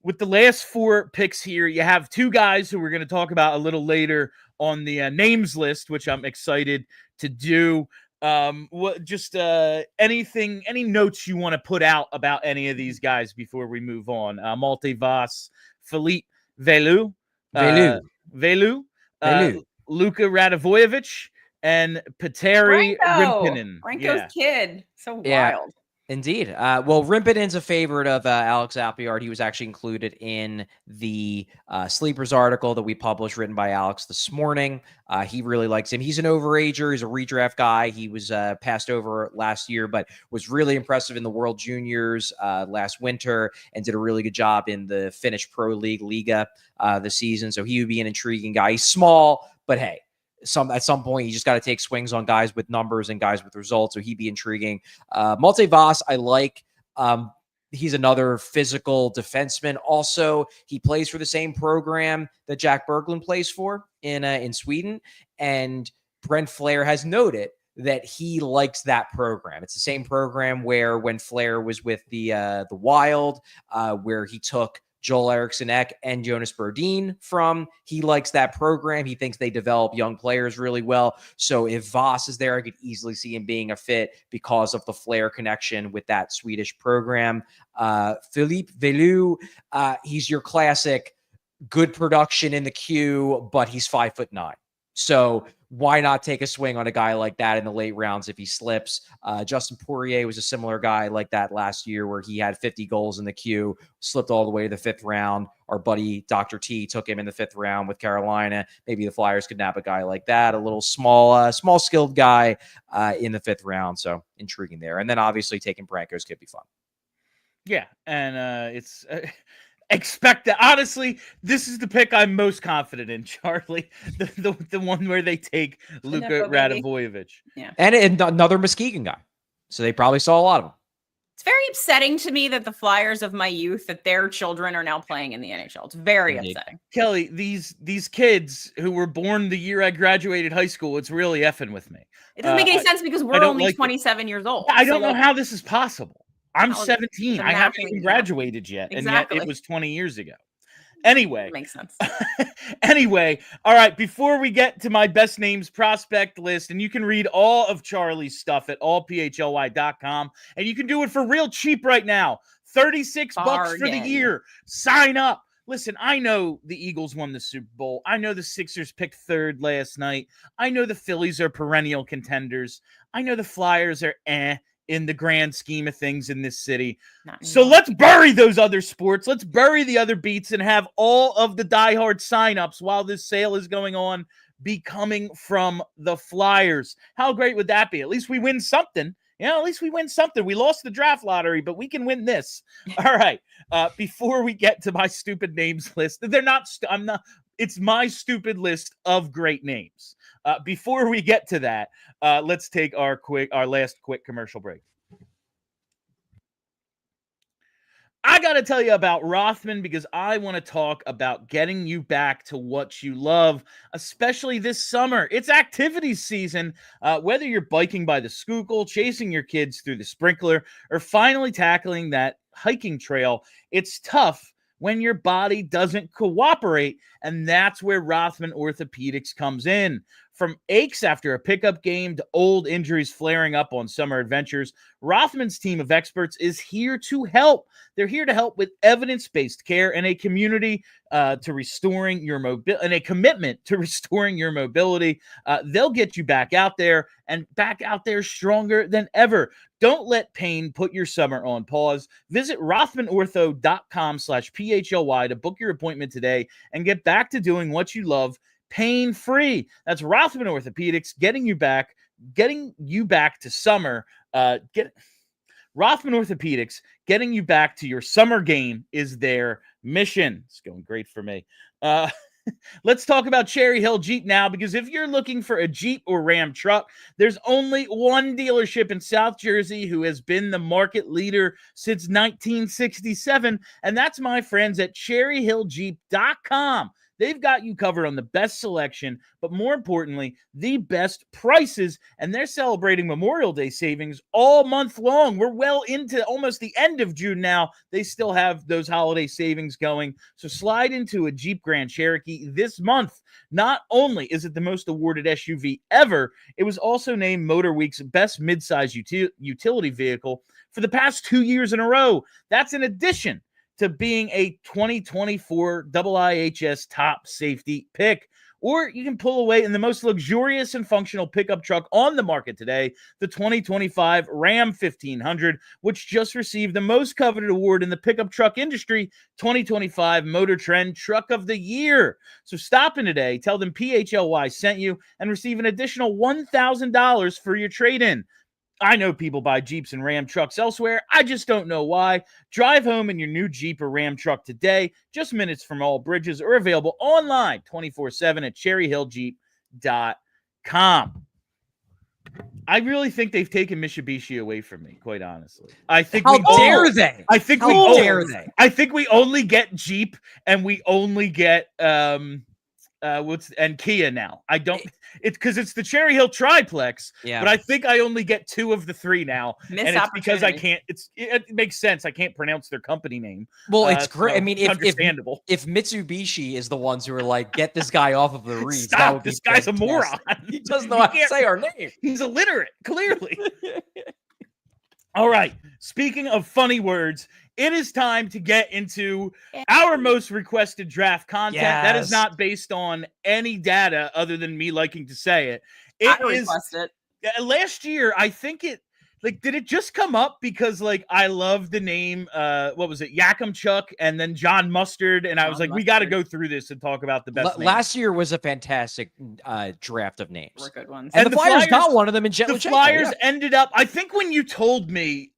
[SPEAKER 1] With the last 4 picks here, you have 2 guys who we're going to talk about a little later on the names list, which I'm excited to do. Any notes you want to put out about any of these guys before we move on? Malte Voss, Philippe Velou, Luka Radivojevic, and Petteri Rimpinen.
[SPEAKER 2] Ranko's kid. So wild.
[SPEAKER 3] Indeed. Well, Rimpinen's a favorite of Alex Appleyard. He was actually included in the Sleepers article that we published, written by Alex this morning. He really likes him. He's an overager. He's a redraft guy. He was passed over last year, but was really impressive in the World Juniors last winter and did a really good job in the Finnish Pro League Liga this season. So he would be an intriguing guy. He's small, but hey, at some point, you just got to take swings on guys with numbers and guys with results. So he'd be intriguing. Malte Voss, I like. He's another physical defenseman. Also, he plays for the same program that Jack Berglund plays for in Sweden. And Brent Flair has noted that he likes that program. It's the same program where when Flair was with the Wild, where he took Joel Eriksson Ek and Jonas Brodin from. He likes that program. He thinks they develop young players really well. So if Voss is there, I could easily see him being a fit because of the Flair connection with that Swedish program. Philippe Velou, he's your classic good production in the queue, but he's 5'9". So why not take a swing on a guy like that in the late rounds if he slips? Justin Poirier was a similar guy like that last year where he had 50 goals in the queue, slipped all the way to the 5th round. Our buddy Dr. T took him in the 5th round with Carolina. Maybe the Flyers could nab a guy like that, a little small skilled guy in the 5th round. So intriguing there. And then obviously taking Brankos could be fun.
[SPEAKER 1] Yeah, and it's expect that. Honestly, this is the pick I'm most confident in, Charlie. The one where they take Luka Radovojevic.
[SPEAKER 3] Yeah. And another Muskegon guy. So they probably saw a lot of them.
[SPEAKER 2] It's very upsetting to me that the Flyers of my youth, that their children are now playing in the NHL. It's very upsetting.
[SPEAKER 1] Kelly, these kids who were born the year I graduated high school, it's really effing with me.
[SPEAKER 2] It doesn't make any sense because we're only 27 years old.
[SPEAKER 1] I don't know how this is possible. I'm 17. I haven't even graduated yet.
[SPEAKER 2] Exactly.
[SPEAKER 1] And yet it was 20 years ago. Anyway.
[SPEAKER 2] Makes sense.
[SPEAKER 1] Anyway, all right, before we get to my best names prospect list, and you can read all of Charlie's stuff at allphly.com, and you can do it for real cheap right now. $36 for the year. Sign up. Listen, I know the Eagles won the Super Bowl. I know the Sixers picked third last night. I know the Phillies are perennial contenders. I know the Flyers are in the grand scheme of things in this city. So let's bury those other sports. Let's bury the other beats and have all of the diehard signups while this sale is going on be coming from the Flyers. How great would that be? At least we win something. Yeah, at least we win something. We lost the draft lottery, but we can win this. All right. Before we get to my stupid names list, it's my stupid list of great names. Before we get to that, let's take our last quick commercial break. I got to tell you about Rothman because I want to talk about getting you back to what you love, especially this summer. It's activities season. Whether you're biking by the Schuylkill, chasing your kids through the sprinkler, or finally tackling that hiking trail, it's tough when your body doesn't cooperate, and that's where Rothman Orthopedics comes in. From aches after a pickup game to old injuries flaring up on summer adventures, Rothman's team of experts is here to help. They're here to help with evidence-based care and a community to restoring your mobility and a commitment to restoring your mobility. They'll get you back out there and back out there stronger than ever. Don't let pain put your summer on pause. Visit rothmanortho.com/PHLY to book your appointment today and get back to doing what you love pain-free. That's Rothman Orthopedics getting you back to summer. Rothman Orthopedics getting you back to your summer game is their mission. It's going great for me. Let's talk about Cherry Hill Jeep now, because if you're looking for a Jeep or Ram truck, there's only one dealership in South Jersey who has been the market leader since 1967, and that's my friends at cherryhilljeep.com. They've got you covered on the best selection, but more importantly, the best prices, and they're celebrating Memorial Day savings all month long. We're well into almost the end of June now. They still have those holiday savings going, so slide into a Jeep Grand Cherokee this month. Not only is it the most awarded SUV ever, it was also named Motor Week's best midsize utility vehicle for the past 2 years in a row. That's in addition to being a 2024 IIHS top safety pick. Or you can pull away in the most luxurious and functional pickup truck on the market today, the 2025 Ram 1500, which just received the most coveted award in the pickup truck industry, 2025 Motor Trend Truck of the Year. So stop in today, tell them PHLY sent you, and receive an additional $1,000 for your trade-in. I know people buy Jeeps and Ram trucks elsewhere. I just don't know why. Drive home in your new Jeep or Ram truck today, just minutes from all bridges, or available online 24/7 at cherryhilljeep.com. I really think they've taken Mitsubishi away from me, quite honestly. I think
[SPEAKER 3] How dare they?
[SPEAKER 1] I think we only get Jeep and we only get and Kia now. I don't. It's because it's the Cherry Hill triplex. Yeah. But I think I only get 2 of the 3 now, and it's because I can't. It makes sense. I can't pronounce their company name.
[SPEAKER 3] Well, it's great.
[SPEAKER 1] So
[SPEAKER 3] I mean, if Mitsubishi is the ones who are like, get this guy off of the reeds.
[SPEAKER 1] Stop. This guy's a moron.
[SPEAKER 3] He doesn't know how to say our name.
[SPEAKER 1] He's illiterate, clearly. All right. Speaking of funny words, it is time to get into our most requested draft content. Yes. That is not based on any data other than me liking to say it.
[SPEAKER 2] I request it.
[SPEAKER 1] Last year, I think did it just come up because I love the name, what was it, Yakimchuk, and then John Mustard, and I was like, we got to go through this and talk about the best names.
[SPEAKER 3] Last year was a fantastic draft of names.
[SPEAKER 2] Were good ones.
[SPEAKER 3] And the Flyers got one of them in Jet.
[SPEAKER 1] The Flyers ended up, I think when you told me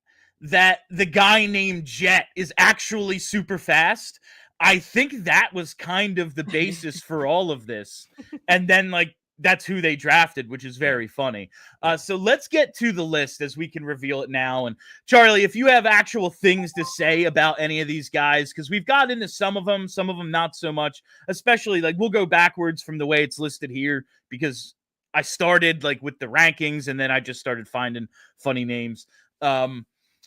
[SPEAKER 1] that the guy named Jet is actually super fast, I think that was kind of the basis for all of this. And then, like, that's who they drafted, which is very funny. So let's get to the list as we can reveal it now. And Charlie, if you have actual things to say about any of these guys, because we've got into some of them not so much, especially like we'll go backwards from the way it's listed here, because I started like with the rankings and then I just started finding funny names.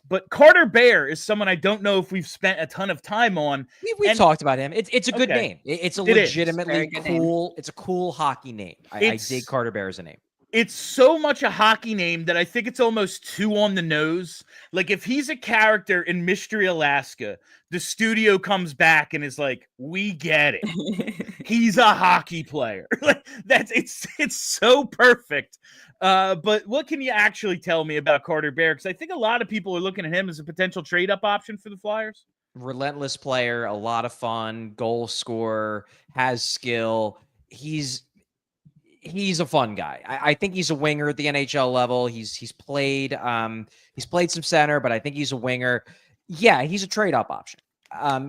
[SPEAKER 1] But Carter Bear is someone I don't know if we've spent a ton of time on.
[SPEAKER 3] We've talked about him. It's a good name. It's a legitimately cool. It's a cool hockey name. I dig Carter Bear as a name.
[SPEAKER 1] It's so much a hockey name that I think it's almost too on the nose. Like if he's a character in Mystery Alaska, the studio comes back and is like, "We get it. He's a hockey player." Like it's so perfect. But what can you actually tell me about Carter Bear? Because I think a lot of people are looking at him as a potential trade-up option for the Flyers.
[SPEAKER 3] Relentless player, a lot of fun, goal scorer, has skill. He's a fun guy. I think he's a winger at the NHL level. He's played some center, but I think he's a winger. Yeah, he's a trade-up option.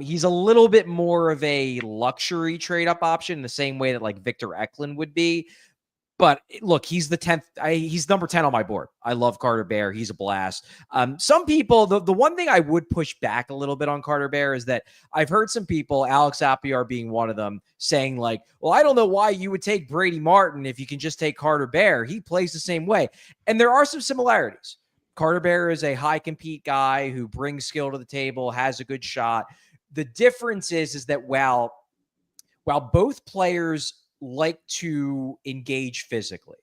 [SPEAKER 3] He's a little bit more of a luxury trade-up option in the same way that like Victor Eklund would be. But look, he's the 10th. He's number 10 on my board. I love Carter Bear. He's a blast. Some people, the one thing I would push back a little bit on Carter Bear is that I've heard some people, Alex Apiar being one of them, saying like, well, I don't know why you would take Brady Martin if you can just take Carter Bear. He plays the same way. And there are some similarities. Carter Bear is a high compete guy who brings skill to the table, has a good shot. The difference is that while both players like to engage physically,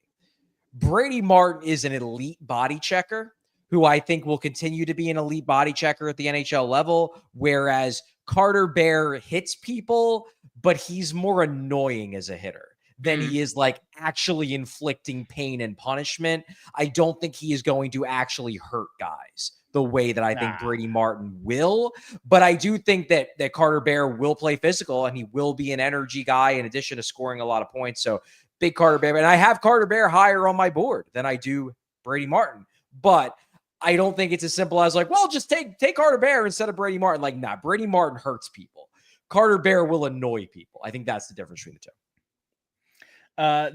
[SPEAKER 3] Brady Martin is an elite body checker who I think will continue to be an elite body checker at the NHL level, whereas Carter Bear hits people, but he's more annoying as a hitter than he is like actually inflicting pain and punishment. I don't think he is going to actually hurt guys the way that I think Brady Martin will. But I do think that Carter Bear will play physical and he will be an energy guy in addition to scoring a lot of points. So big Carter Bear. And I have Carter Bear higher on my board than I do Brady Martin. But I don't think it's as simple as like, well, just take Carter Bear instead of Brady Martin. Like, nah, Brady Martin hurts people. Carter Bear will annoy people. I think that's the difference between the two.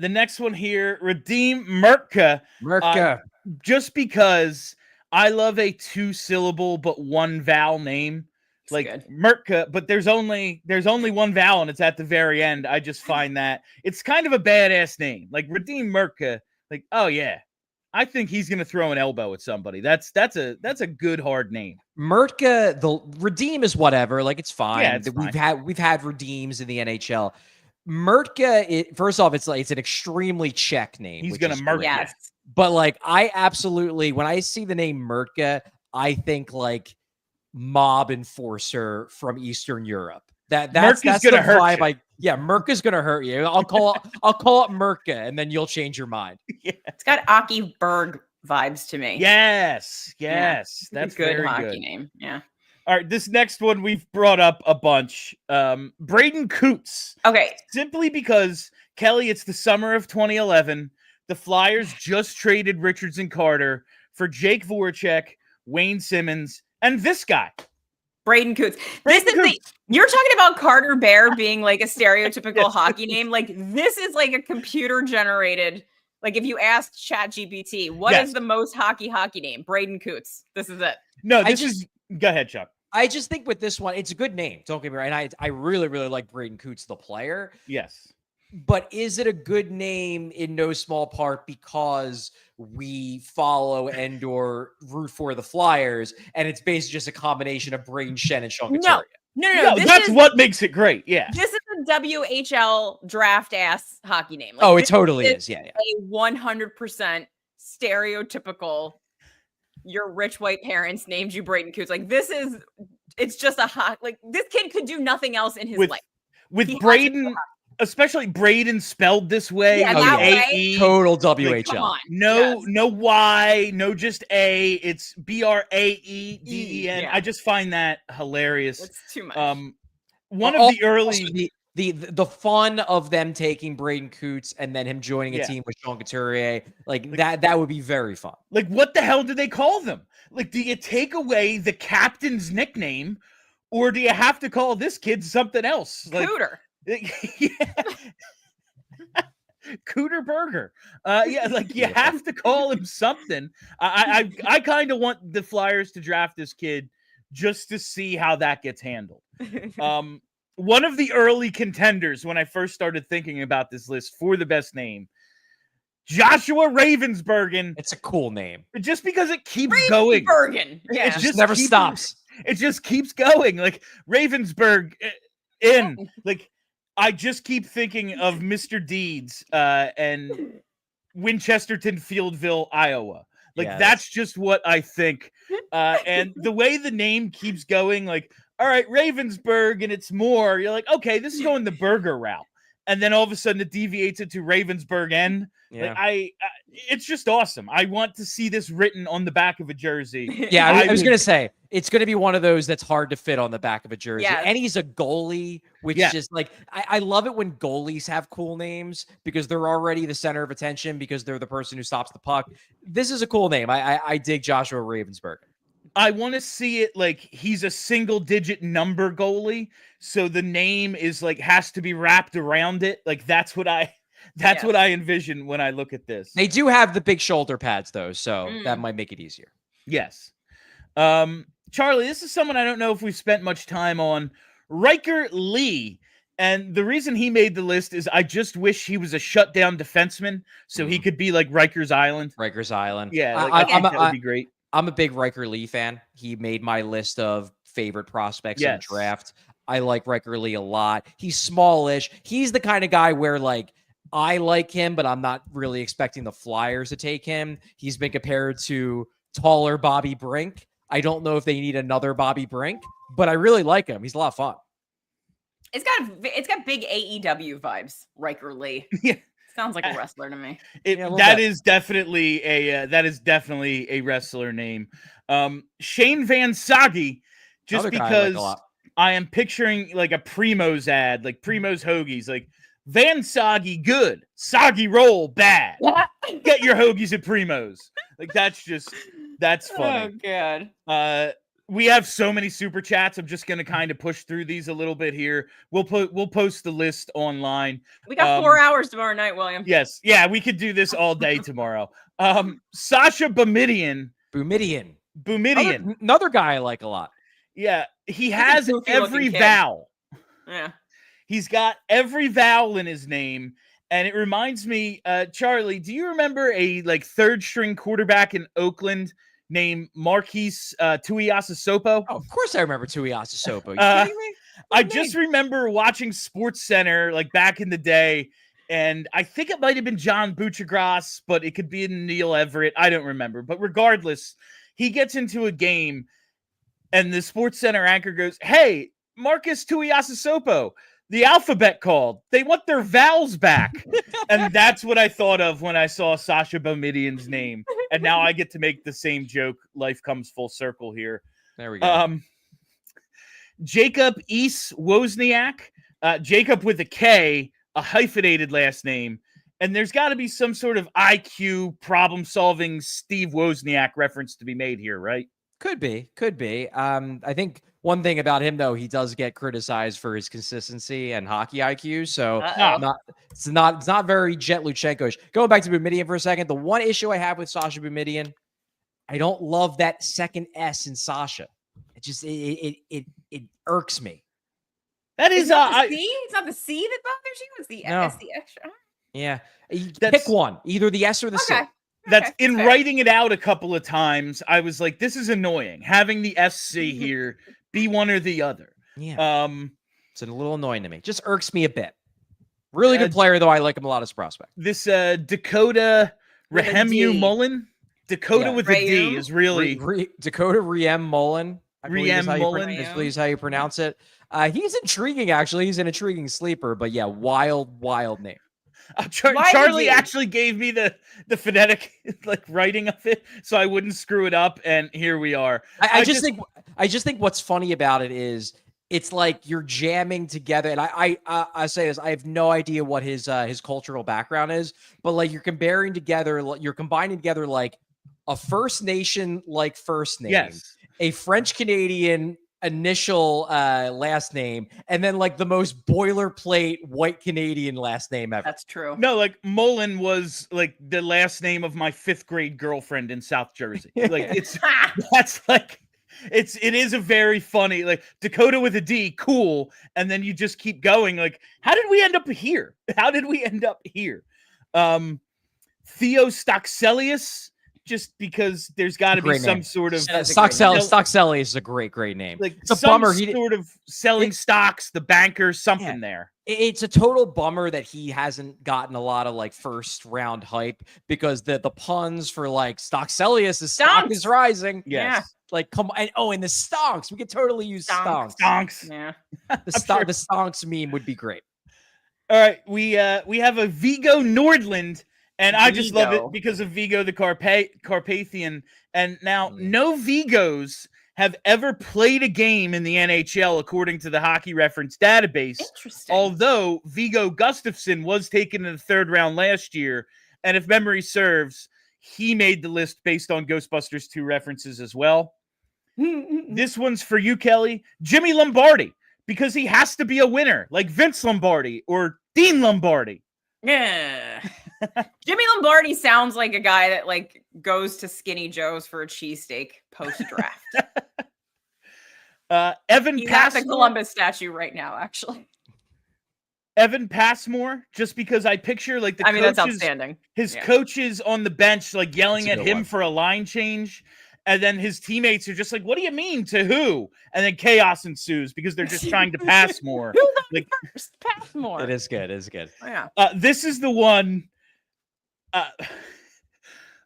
[SPEAKER 1] The next one here, Radim Mrka. Just because I love a 2-syllable but 1 vowel name, it's like good. Mrka, but there's only one vowel and it's at the very end. I just find that it's kind of a badass name, like Radim Mrka. Like, oh yeah, I think he's gonna throw an elbow at somebody. That's a good hard name.
[SPEAKER 3] Mrka, the Redeem is whatever. Like it's fine.
[SPEAKER 1] Yeah, it's fine.
[SPEAKER 3] We've had Redeems in the NHL. Mrka, first off, it's an extremely Czech name.
[SPEAKER 1] He's gonna murk you.
[SPEAKER 3] But like, I absolutely, when I see the name Mrka, I think like mob enforcer from Eastern Europe. That's gonna hurt you. Mrka's gonna hurt you. I'll call it Mrka, and then you'll change your mind.
[SPEAKER 2] Yeah. It's got Aki Berg vibes to me.
[SPEAKER 1] Yes. That's
[SPEAKER 2] a good hockey name. Yeah.
[SPEAKER 1] All right, this next one we've brought up a bunch. Braden Coots.
[SPEAKER 2] Okay.
[SPEAKER 1] Simply because, Kelly, it's the summer of 2011. The Flyers just traded Richards and Carter for Jake Voracek, Wayne Simmons, and this guy.
[SPEAKER 2] Braden Coots. You're talking about Carter Bear being like a stereotypical hockey name. Like this is like a computer generated. Like if you asked ChatGPT, what is the most hockey name? Braden Coots. This is it.
[SPEAKER 1] No, go ahead, Chuck.
[SPEAKER 3] I just think with this one, it's a good name. Don't get me wrong. I really, really like Braden Coots, the player.
[SPEAKER 1] Yes.
[SPEAKER 3] But is it a good name in no small part because we follow and/or root for the Flyers, and it's basically just a combination of Braden Shen and Sean Couturier?
[SPEAKER 2] No.
[SPEAKER 1] That's what makes it great. Yeah.
[SPEAKER 2] This is a WHL draft ass hockey name. Like,
[SPEAKER 3] it totally is. Yeah.
[SPEAKER 2] A 100% stereotypical. Your rich white parents named you Braden Coots. Like it's just like this kid could do nothing else in his life.
[SPEAKER 1] With Braden. Especially Braden spelled this way.
[SPEAKER 2] Yeah, way.
[SPEAKER 3] Total WHL.
[SPEAKER 2] Like,
[SPEAKER 1] no Y, no just A. It's BRAEDEN.
[SPEAKER 2] Yeah.
[SPEAKER 1] I just find that hilarious.
[SPEAKER 2] It's too much.
[SPEAKER 1] One of the early
[SPEAKER 3] the fun of them taking Braden Coots and then him joining a team with Sean Couturier, like that would be very fun.
[SPEAKER 1] Like what the hell do they call them? Like, do you take away the captain's nickname? Or do you have to call this kid something else? Like,
[SPEAKER 2] Cooter.
[SPEAKER 1] Cooter Burger. Yeah, like you have to call him something. I kind of want the Flyers to draft this kid just to see how that gets handled. One of the early contenders when I first started thinking about this list for the best name, Joshua Ravensbergen.
[SPEAKER 3] It's a cool name.
[SPEAKER 1] Just because it keeps going.
[SPEAKER 2] Yeah.
[SPEAKER 3] It just never stops.
[SPEAKER 1] It just keeps going. Like Ravensburg in. Like I just keep thinking of Mr. Deeds and Winchesterton Fieldville, Iowa. Like that's just what I think. And the way the name keeps going, like, all right, Ravensburg, and it's more. You're like, okay, this is going the burger route. And then all of a sudden it deviates into Ravensburg N.
[SPEAKER 3] Yeah.
[SPEAKER 1] Like it's just awesome. I want to see this written on the back of a jersey.
[SPEAKER 3] Yeah, I was going to say, it's going to be one of those that's hard to fit on the back of a jersey.
[SPEAKER 2] Yes.
[SPEAKER 3] And he's a goalie, which just like, I love it when goalies have cool names because they're already the center of attention because they're the person who stops the puck. This is a cool name. I dig Joshua Ravensberg.
[SPEAKER 1] I want to see it like he's a single digit number goalie. So the name is like, has to be wrapped around it. Like that's what I envision when I look at this.
[SPEAKER 3] They do have the big shoulder pads though. So that might make it easier.
[SPEAKER 1] Yes. Charlie, this is someone I don't know if we've spent much time on. Riker Lee. And the reason he made the list is I just wish he was a shutdown defenseman so he could be like Rikers Island.
[SPEAKER 3] Rikers Island.
[SPEAKER 1] Yeah, like, that would be great.
[SPEAKER 3] I'm a big Riker Lee fan. He made my list of favorite prospects in the draft. I like Riker Lee a lot. He's smallish. He's the kind of guy where like I like him, but I'm not really expecting the Flyers to take him. He's been compared to taller Bobby Brink. I don't know if they need another Bobby Brink, but I really like him. He's a lot of fun.
[SPEAKER 2] It's got big AEW vibes. Riker Lee.
[SPEAKER 1] Yeah.
[SPEAKER 2] Sounds like a wrestler to me.
[SPEAKER 1] That is definitely a wrestler name. Shane Van Sage, just because I am picturing like a Primo's ad, like Primo's Hoagies, like Van Sage good, Sage roll bad. Get your hoagies at Primo's. Like that's funny.
[SPEAKER 2] Oh god.
[SPEAKER 1] We have so many super chats. I'm just going to kind of push through these a little bit here. We'll post the list online.
[SPEAKER 2] We got 4 hours tomorrow night, William.
[SPEAKER 1] Yes. Yeah, we could do this all day tomorrow. Sasha Boumediene.
[SPEAKER 3] Another guy I like a lot.
[SPEAKER 1] Yeah, he has every vowel.
[SPEAKER 2] Yeah.
[SPEAKER 1] He's got every vowel in his name. And it reminds me, Charlie, do you remember a like third string quarterback in Oakland named Marquise Tuiasosopo?
[SPEAKER 3] Oh, of course I remember Tuiasosopo. You kidding me?
[SPEAKER 1] I just remember watching Sports Center like back in the day, and I think it might have been John Buchagras, but it could be Neil Everett. I don't remember. But regardless, he gets into a game, and the Sports Center anchor goes, "Hey, Marcus Tuiasosopo, the alphabet called. They want their vowels back." And that's what I thought of when I saw Sasha Boumediene's name. And now I get to make the same joke. Life comes full circle here.
[SPEAKER 3] There we go.
[SPEAKER 1] Jacob East Wozniak. Jacob with a K, a hyphenated last name. And there's got to be some sort of IQ problem-solving Steve Wozniak reference to be made here, right?
[SPEAKER 3] Could be. I think one thing about him, though, he does get criticized for his consistency and hockey IQ. So it's not very Jet Luchenko-ish. Going back to Boumediene for a second, the one issue I have with Sasha Boumediene, I don't love that second S in Sasha. It just it irks me.
[SPEAKER 1] That is
[SPEAKER 2] it's not the C. It's not the C that bothers you. It's the S, the extra.
[SPEAKER 3] Yeah, pick one, either the S or the C.
[SPEAKER 1] That's in writing it out a couple of times. I was like, this is annoying. Having the SC here be one or the other.
[SPEAKER 3] Yeah. It's a little annoying to me. Just irks me a bit. Really good player, though. I like him a lot as a prospect.
[SPEAKER 1] This Dakota Rahemu Mullen. Dakota with a D is really
[SPEAKER 3] Dakota Riem Mullen.
[SPEAKER 1] Riem Mullen.
[SPEAKER 3] I believe is how you pronounce it. He's intriguing, actually. He's an intriguing sleeper, but yeah, wild name.
[SPEAKER 1] Charlie actually gave me the phonetic like writing of it so I wouldn't screw it up, and here we are.
[SPEAKER 3] I just think what's funny about it is it's like you're jamming together, and I say this, I have no idea what his cultural background is, but like you're combining together like a First Nation like first name,
[SPEAKER 1] yes,
[SPEAKER 3] a French Canadian initial last name, and then like the most boilerplate white Canadian last name ever.
[SPEAKER 2] That's true.
[SPEAKER 1] No, like Mullen was like the last name of my 5th grade girlfriend in South Jersey. Like it is a very funny, like Dakota with a D, cool. And then you just keep going. Like, how did we end up here? Theo Stockselius, just because there's got to be some
[SPEAKER 3] name.
[SPEAKER 1] Sort of
[SPEAKER 3] Stockselius is a great name.
[SPEAKER 1] Like
[SPEAKER 3] it's a bummer.
[SPEAKER 1] Sort of selling stocks, the banker, something there.
[SPEAKER 3] It's a total bummer that he hasn't gotten a lot of like first round hype, because the puns for like Stockselius is stock is rising.
[SPEAKER 1] Yes. Yeah.
[SPEAKER 3] Like, come on. And the stonks. We could totally use stonks.
[SPEAKER 1] Stonks.
[SPEAKER 2] Yeah.
[SPEAKER 3] The stonks meme would be great.
[SPEAKER 1] All right. We have a Vigo Nordland, and I just love it because of Vigo the Carpathian. And now no Vigos have ever played a game in the NHL, according to the Hockey Reference database.
[SPEAKER 2] Interesting.
[SPEAKER 1] Although Vigo Gustafsson was taken in the 3rd round last year, and if memory serves, he made the list based on Ghostbusters 2 references as well. This one's for you, Kelly. Jimmy Lombardi, because he has to be a winner, like Vince Lombardi or Dean Lombardi.
[SPEAKER 2] Yeah. Jimmy Lombardi sounds like a guy that like goes to Skinny Joe's for a cheesesteak post-draft.
[SPEAKER 1] He's
[SPEAKER 2] at the Columbus statue right now, actually.
[SPEAKER 1] Evan Passmore, just because I picture like the coaches,
[SPEAKER 2] that's outstanding.
[SPEAKER 1] His coaches on the bench like yelling at him for a line change, and then his teammates are just like, "What do you mean to who?" And then chaos ensues because they're just trying to pass more.
[SPEAKER 2] Like first, pass more.
[SPEAKER 3] It is good.
[SPEAKER 2] Oh, yeah.
[SPEAKER 1] This is the one.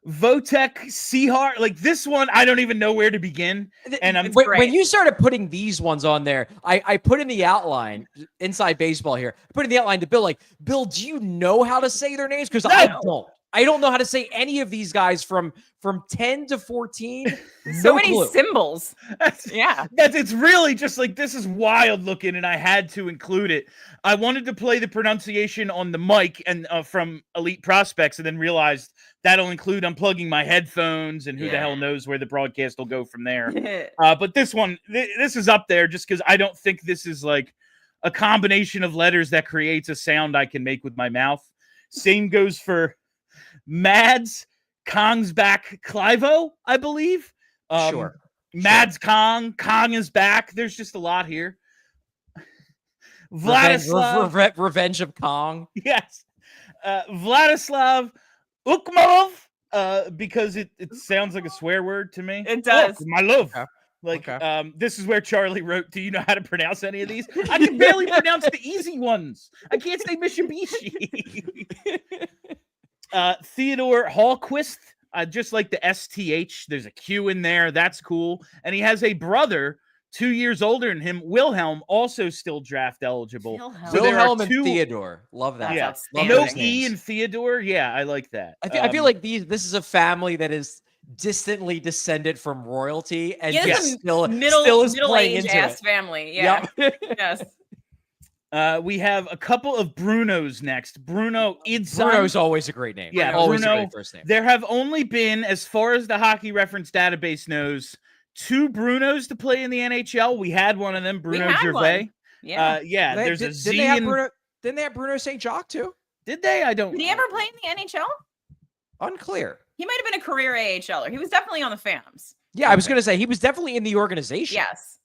[SPEAKER 1] Votek Seahart, like this one, I don't even know where to begin. And
[SPEAKER 3] when you started putting these ones on there, I put in the outline, Inside Baseball here, I put in the outline to Bill, like, Bill, do you know how to say their names? Because I don't know how to say any of these guys from 10 to 14.
[SPEAKER 2] So many symbols.
[SPEAKER 1] It's really just like, this is wild looking, and I had to include it. I wanted to play the pronunciation on the mic and from Elite Prospects, and then realized that'll include unplugging my headphones, and who the hell knows where the broadcast will go from there. But this one, this is up there just because I don't think this is like a combination of letters that creates a sound I can make with my mouth. Same goes for Mads Kongsback Clivo, I believe.
[SPEAKER 3] Sure.
[SPEAKER 1] Mads Kong is back. There's just a lot here.
[SPEAKER 3] Vladislav. Revenge of Kong.
[SPEAKER 1] Yes. Vladislav Ukmarov, because it sounds like a swear word to me.
[SPEAKER 2] It does.
[SPEAKER 1] My love. This is where Charlie wrote, do you know how to pronounce any of these? I can barely pronounce the easy ones. I can't say Mitsubishi. Theodore Hallquist, just like the STH. There's a Q in there. That's cool. And he has a brother 2 years older than him, Wilhelm, also still draft eligible.
[SPEAKER 3] So Wilhelm and Theodore. Love that.
[SPEAKER 1] Yeah.
[SPEAKER 3] Love
[SPEAKER 1] no E in Theodore. Yeah, I like that.
[SPEAKER 3] I feel like this is a family that is distantly descended from royalty, and still is playing into it.
[SPEAKER 2] Family. Yeah. Yep. Yes.
[SPEAKER 1] We have a couple of Brunos next. Bruno Idson.
[SPEAKER 3] Bruno's always a great name.
[SPEAKER 1] Yeah,
[SPEAKER 3] always
[SPEAKER 1] Bruno,
[SPEAKER 3] a great first name.
[SPEAKER 1] There have only been, as far as the Hockey Reference database knows, 2 Brunos to play in the NHL. We had one of them, Bruno Gervais.
[SPEAKER 2] Yeah.
[SPEAKER 1] There's a Z.
[SPEAKER 3] Didn't they have Bruno St. Jacques too?
[SPEAKER 1] Did they? I don't.
[SPEAKER 2] Did he ever play in the NHL?
[SPEAKER 3] Unclear.
[SPEAKER 2] He might have been a career AHLer. He was definitely on the Phantoms.
[SPEAKER 3] Yeah, I was going to say he was definitely in the organization.
[SPEAKER 2] Yes.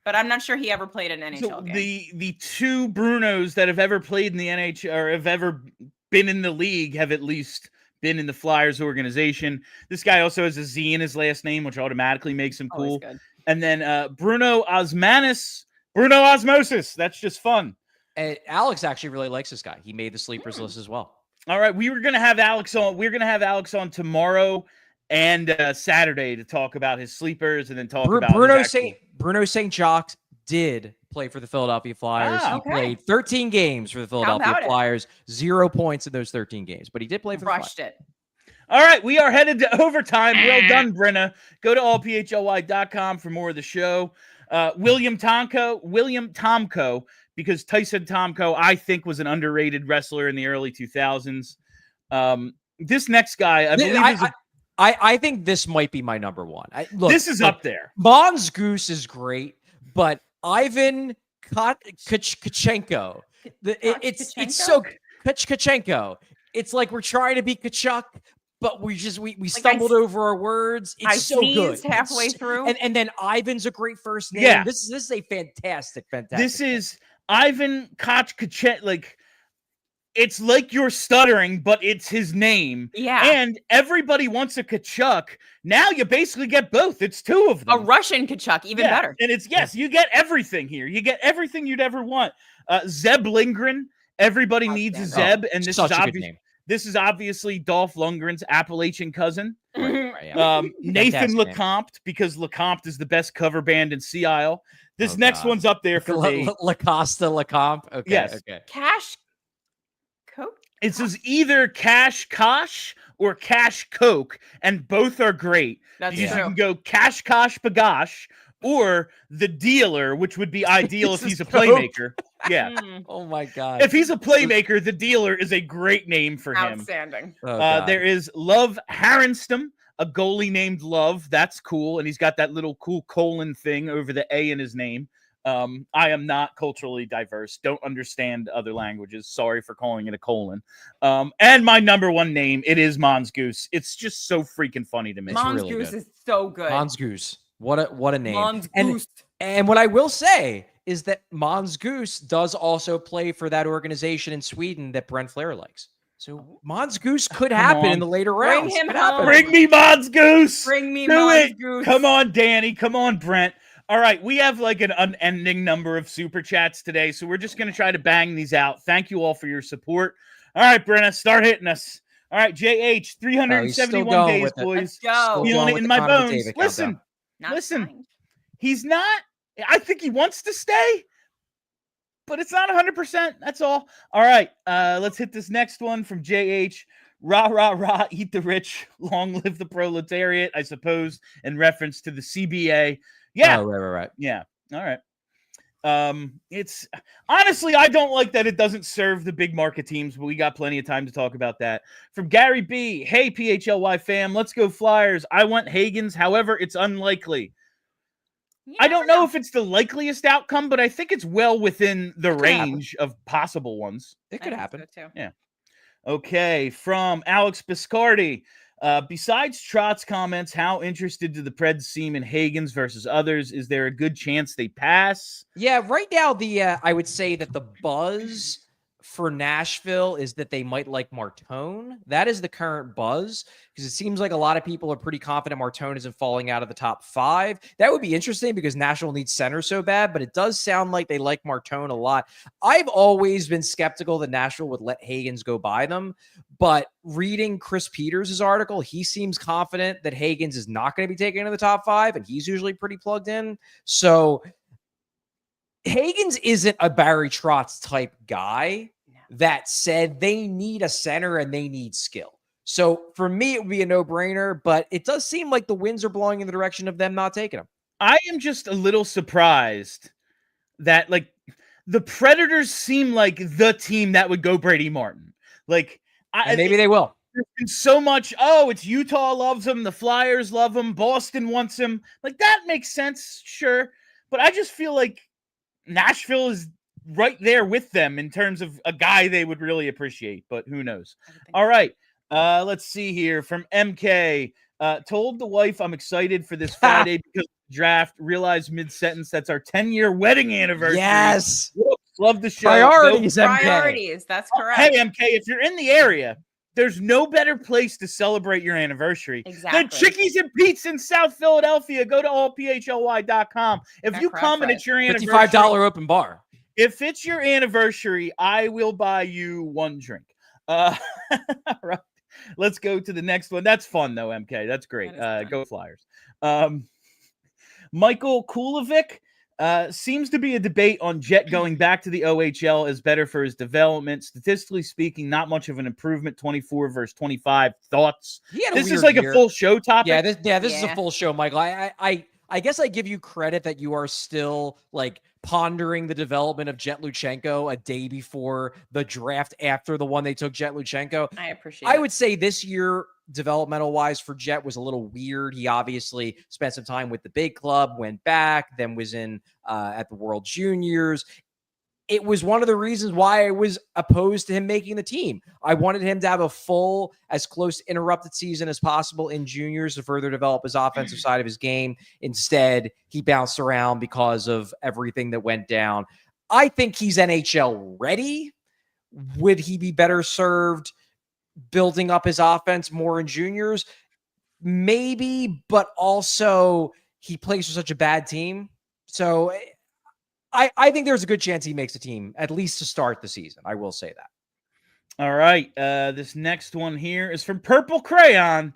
[SPEAKER 2] But I'm not sure he ever played an NHL game.
[SPEAKER 1] The 2 Brunos that have ever played in the NHL or have ever been in the league have at least been in the Flyers organization. This guy also has a Z in his last name, which automatically makes him cool. And then Bruno Osmosis. That's just fun.
[SPEAKER 3] And Alex actually really likes this guy. He made the sleepers list as well.
[SPEAKER 1] All right, we were going to have Alex on. We're going to have Alex on tomorrow and Saturday to talk about his sleepers and then talk about
[SPEAKER 3] Bruno St. Jacques did play for the Philadelphia Flyers. He played 13 games for the Philadelphia Flyers, 0 points in those 13 games, but he did play for the Flyers.
[SPEAKER 1] All right, we are headed to overtime. Well done, Brenna. Go to allphly.com for more of the show. William Tomko, because Tyson Tomko, I think, was an underrated wrestler in the early 2000s. This next guy, I believe,
[SPEAKER 3] I think this might be my number one.
[SPEAKER 1] This is up there.
[SPEAKER 3] Måns Goos is great, but Ivan Kachenko. It's so Kachenko. It's like we're trying to be Kachuk, but we stumbled over our words. It's so good.
[SPEAKER 2] Halfway through,
[SPEAKER 3] and then Ivan's a great first name.
[SPEAKER 1] Yeah.
[SPEAKER 3] This is a fantastic.
[SPEAKER 1] This is Ivan Kachenko. Like, it's like you're stuttering, but it's his name.
[SPEAKER 2] Yeah.
[SPEAKER 1] And everybody wants a Kachuk. Now you basically get both. It's two of them.
[SPEAKER 2] A Russian Kachuk, even better.
[SPEAKER 1] And it's, you get everything here. You get everything you'd ever want. Zeb Lindgren. Everybody needs a Zeb. And this is obviously Dolph Lundgren's Appalachian cousin. Nathan LeCompte, because LeCompte is the best cover band in Sea Isle. This next one's up there for me.
[SPEAKER 3] LaCosta LeCompte. Okay.
[SPEAKER 1] Yes.
[SPEAKER 3] Okay.
[SPEAKER 2] Cash Coke?
[SPEAKER 1] It says either Cash Kosh or Cash Coke, and both are great.
[SPEAKER 2] That's true.
[SPEAKER 1] You can go Cash Kosh Bagosh or the Dealer, which would be ideal if he's a playmaker. Yeah.
[SPEAKER 3] Oh my God.
[SPEAKER 1] If he's a playmaker, the Dealer is a great name for him.
[SPEAKER 2] Outstanding.
[SPEAKER 1] There is Love Harenstam, a goalie named Love. That's cool. And he's got that little cool colon thing over the A in his name. I am not culturally diverse. Don't understand other languages. Sorry for calling it a colon. And my number one name, it is Måns Goos. It's just so freaking funny to me.
[SPEAKER 2] Måns Goos is so good.
[SPEAKER 3] Måns Goos. What a name.
[SPEAKER 2] Måns Goos.
[SPEAKER 3] And what I will say is that Måns Goos does also play for that organization in Sweden that Brent Flair likes. So Måns Goos could happen in the later rounds.
[SPEAKER 2] Bring him home.
[SPEAKER 1] Bring me Måns Goos.
[SPEAKER 2] Bring me Måns Goos.
[SPEAKER 1] Come on, Danny. Come on, Brent. All right, we have like an unending number of super chats today, so we're just going to try to bang these out. Thank you all for your support. All right, Brenna, start hitting us. All right, JH, 371 days, boys.
[SPEAKER 2] Let's go.
[SPEAKER 1] Feeling it in my bones. Listen. He's not. I think he wants to stay, but it's not 100%. That's all. All right, let's hit this next one from JH. Rah, rah, rah, eat the rich, long live the proletariat, I suppose, in reference to the CBA. Yeah.
[SPEAKER 3] Oh, right.
[SPEAKER 1] Yeah. All right. It's honestly, I don't like that it doesn't serve the big market teams, but we got plenty of time to talk about that. From Gary B. Hey, PHLY fam, let's go Flyers. I want Hagens. However, it's unlikely. Yeah, I don't know if it's the likeliest outcome, but I think it's well within the range of possible ones.
[SPEAKER 3] It could happen.
[SPEAKER 2] So too.
[SPEAKER 1] Yeah. Okay. From Alex Biscardi. Besides Trott's comments, how interested do the Preds seem in Hagens versus others? Is there a good chance they pass?
[SPEAKER 3] Yeah, right now, I would say that the buzz for Nashville is that they might like Martone. That is the current buzz, because it seems like a lot of people are pretty confident Martone isn't falling out of the top 5. That would be interesting because Nashville needs center so bad, but it does sound like they like Martone a lot. I've always been skeptical that Nashville would let Hagens go by them, but reading Chris Peters' article, he seems confident that Hagens is not going to be taken into the top 5, and he's usually pretty plugged in. So Hagens isn't a Barry Trotz type guy. That said, they need a center and they need skill. So for me, it would be a no-brainer, but it does seem like the winds are blowing in the direction of them not taking him.
[SPEAKER 1] I am just a little surprised that, like, the Predators seem like the team that would go Brady Martin. Like,
[SPEAKER 3] maybe they will.
[SPEAKER 1] There's been so much, it's Utah loves him, the Flyers love him, Boston wants him. Like, that makes sense, sure. But I just feel like Nashville is right there with them in terms of a guy they would really appreciate, but who knows? All right. Let's see here from MK. Told the wife I'm excited for this Friday because of the draft. Realized mid-sentence that's our 10-year wedding anniversary.
[SPEAKER 3] Yes.
[SPEAKER 1] Whoops, love the show.
[SPEAKER 3] Priorities, MK.
[SPEAKER 2] Priorities, that's correct.
[SPEAKER 1] Hey, MK, if you're in the area, there's no better place to celebrate your anniversary than Chickies and Pete's in South Philadelphia. Go to allphly.com. If you come and it's your anniversary,
[SPEAKER 3] $55 open bar.
[SPEAKER 1] If it's your anniversary, I will buy you one drink. All right. Let's go to the next one. That's fun, though, MK. That's great. Go Flyers. Michael Kulovic. Seems to be a debate on Jet going back to the OHL is better for his development. Statistically speaking, not much of an improvement, 24 versus 25. Thoughts? This is like a full show topic.
[SPEAKER 3] This is a full show, Michael. I I guess I give you credit that you are still like pondering the development of Jet Luchenko a day before the draft after the one they took Jet Luchenko.
[SPEAKER 2] I appreciate
[SPEAKER 3] I
[SPEAKER 2] it.
[SPEAKER 3] would say this year, developmental wise for Jet was a little weird. He obviously spent some time with the big club, went back, then was in at the World Juniors. It was one of the reasons why I was opposed to him making the team. I wanted him to have a full, as close to interrupted season as possible in juniors to further develop his offensive side of his game. Instead, he bounced around because of everything that went down. I think he's NHL ready. Would he be better served building up his offense more in juniors? Maybe, but also he plays for such a bad team. So I think there's a good chance he makes a team, at least to start the season. I will say that.
[SPEAKER 1] All right. This next one here is from Purple Crayon.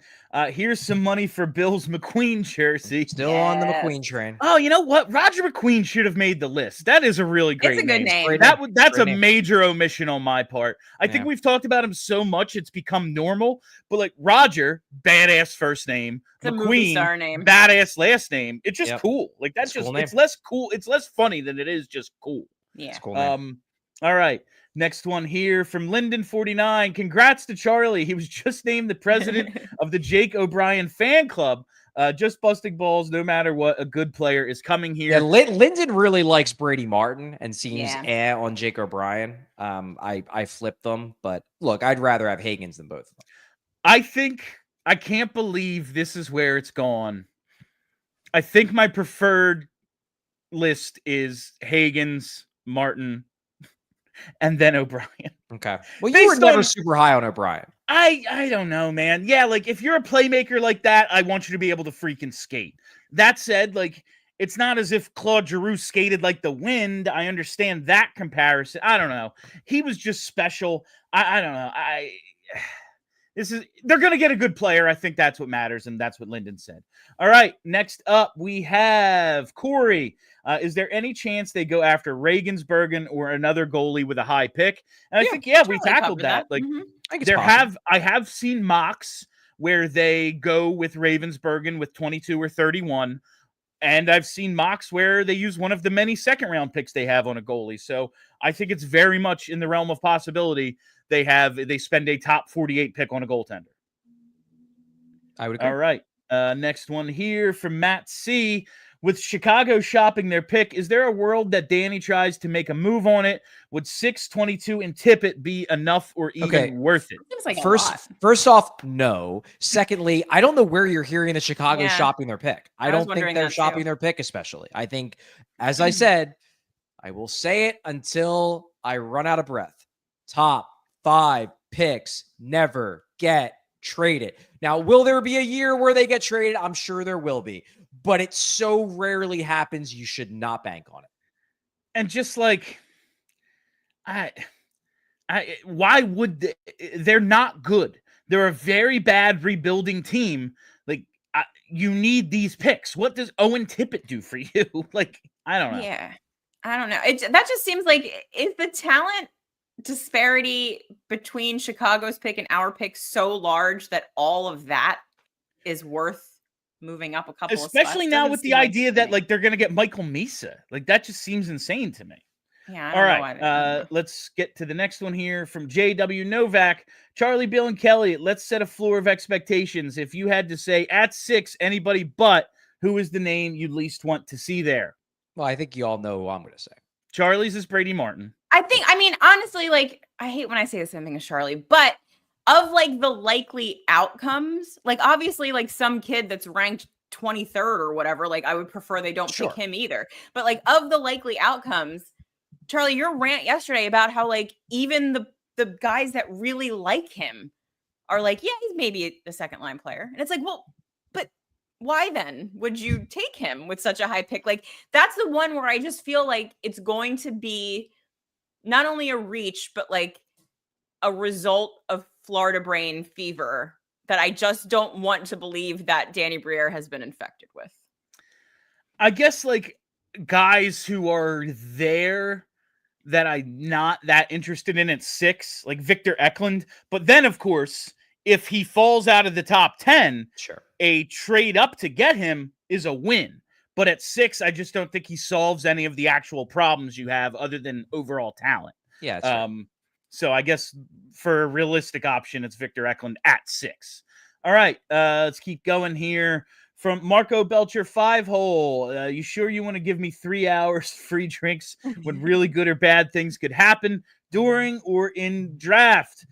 [SPEAKER 1] Here's some money for Bill's McQueen jersey.
[SPEAKER 3] Still on the McQueen train.
[SPEAKER 1] Oh, you know what? Roger McQueen should have made the list. That is a really great
[SPEAKER 2] It's a good name.
[SPEAKER 1] That's a major omission on my part. I think
[SPEAKER 3] Yeah.
[SPEAKER 1] we've talked about him so much it's become normal. But like Roger, badass first name.
[SPEAKER 2] It's a movie star name.
[SPEAKER 1] Badass last name. It's just
[SPEAKER 3] Yep.
[SPEAKER 1] cool. Like that's
[SPEAKER 3] It's a
[SPEAKER 1] just
[SPEAKER 3] cool
[SPEAKER 1] it's less cool. It's less funny than it is just cool.
[SPEAKER 2] Yeah.
[SPEAKER 3] It's a cool name.
[SPEAKER 1] All right. Next one here from Lyndon49. Congrats to Charlie. He was just named the president of the Jake O'Brien fan club. Just busting balls no matter what. A good player is coming here.
[SPEAKER 3] Yeah, Lyndon really likes Brady Martin and seems
[SPEAKER 2] Yeah.
[SPEAKER 3] on Jake O'Brien. I flipped them, but look, I'd rather have Hagens than both of them.
[SPEAKER 1] I can't believe this is where it's gone. I think my preferred list is Hagens, Martin, and then O'Brien.
[SPEAKER 3] Okay. Well, you were never super high on O'Brien.
[SPEAKER 1] I don't know, man. Yeah, like if you're a playmaker like that, I want you to be able to freaking skate. That said, like it's not as if Claude Giroux skated like the wind. I understand that comparison. I don't know. He was just special. I don't know. They're going to get a good player. I think that's what matters, and that's what Lyndon said. All right, next up we have Corey. Is there any chance they go after Regensbergen or another goalie with a high pick? And I think we tackled that. Like I have seen mocks where they go with Ravensbergen with 22 or 31, and I've seen mocks where they use one of the many second-round picks they have on a goalie. So I think it's very much in the realm of possibility they spend a top 48 pick on a goaltender.
[SPEAKER 3] I would agree.
[SPEAKER 1] All right. Next one here from Matt C. With Chicago shopping their pick, is there a world that Danny tries to make a move on it? Would 6.22 and Tippett be enough or even worth it?
[SPEAKER 2] Seems like
[SPEAKER 3] first off, no. Secondly, I don't know where you're hearing that Chicago's shopping their pick. I don't think they're shopping their pick, especially. I think, as I said, I will say it until I run out of breath. Top 5 picks never get traded. Now, will there be a year where they get traded? I'm sure there will be, but it so rarely happens. You should not bank on it.
[SPEAKER 1] And just like, why would they're not good? They're a very bad rebuilding team. Like, you need these picks. What does Owen Tippett do for you? Like, I don't know.
[SPEAKER 2] Yeah, I don't know. That just seems like, is the talent disparity between Chicago's pick and our pick so large that all of that is worth moving up a couple
[SPEAKER 1] especially
[SPEAKER 2] of spots?
[SPEAKER 1] Now with the idea that like they're gonna get Michael Misa. Like that just seems insane to me.
[SPEAKER 2] Yeah.
[SPEAKER 1] All right. Let's get to the next one here from JW Novak. Charlie, Bill, and Kelly, let's set a floor of expectations. If you had to say at 6 anybody but, who is the name you'd least want to see there?
[SPEAKER 3] Well, I think you all know who I'm going to say.
[SPEAKER 2] Charlie's
[SPEAKER 1] is Brady Martin.
[SPEAKER 2] I mean, honestly, like, I hate when I say the same thing as Charlie, but of like the likely outcomes, like obviously like some kid that's ranked 23rd or whatever, like I would prefer they don't pick him either. But like of the likely outcomes, Charlie, your rant yesterday about how like even the guys that really like him are like, yeah, he's maybe a second line player. And it's like, well, but why then would you take him with such a high pick? Like that's the one where I just feel like it's going to be not only a reach, but like a result of Florida brain fever that I just don't want to believe that Danny Briere has been infected with.
[SPEAKER 1] I guess like guys who are there that I'm not that interested in at 6, like Victor Eklund. But then, of course, if he falls out of the top 10,
[SPEAKER 3] sure,
[SPEAKER 1] a trade up to get him is a win. But at 6, I just don't think he solves any of the actual problems you have other than overall talent.
[SPEAKER 3] Yeah. Right.
[SPEAKER 1] So I guess for a realistic option, it's Victor Eklund at 6. All right, let's keep going here. From Marco Belcher, 5-hole. You sure you want to give me 3 hours free drinks when really good or bad things could happen during or in draft?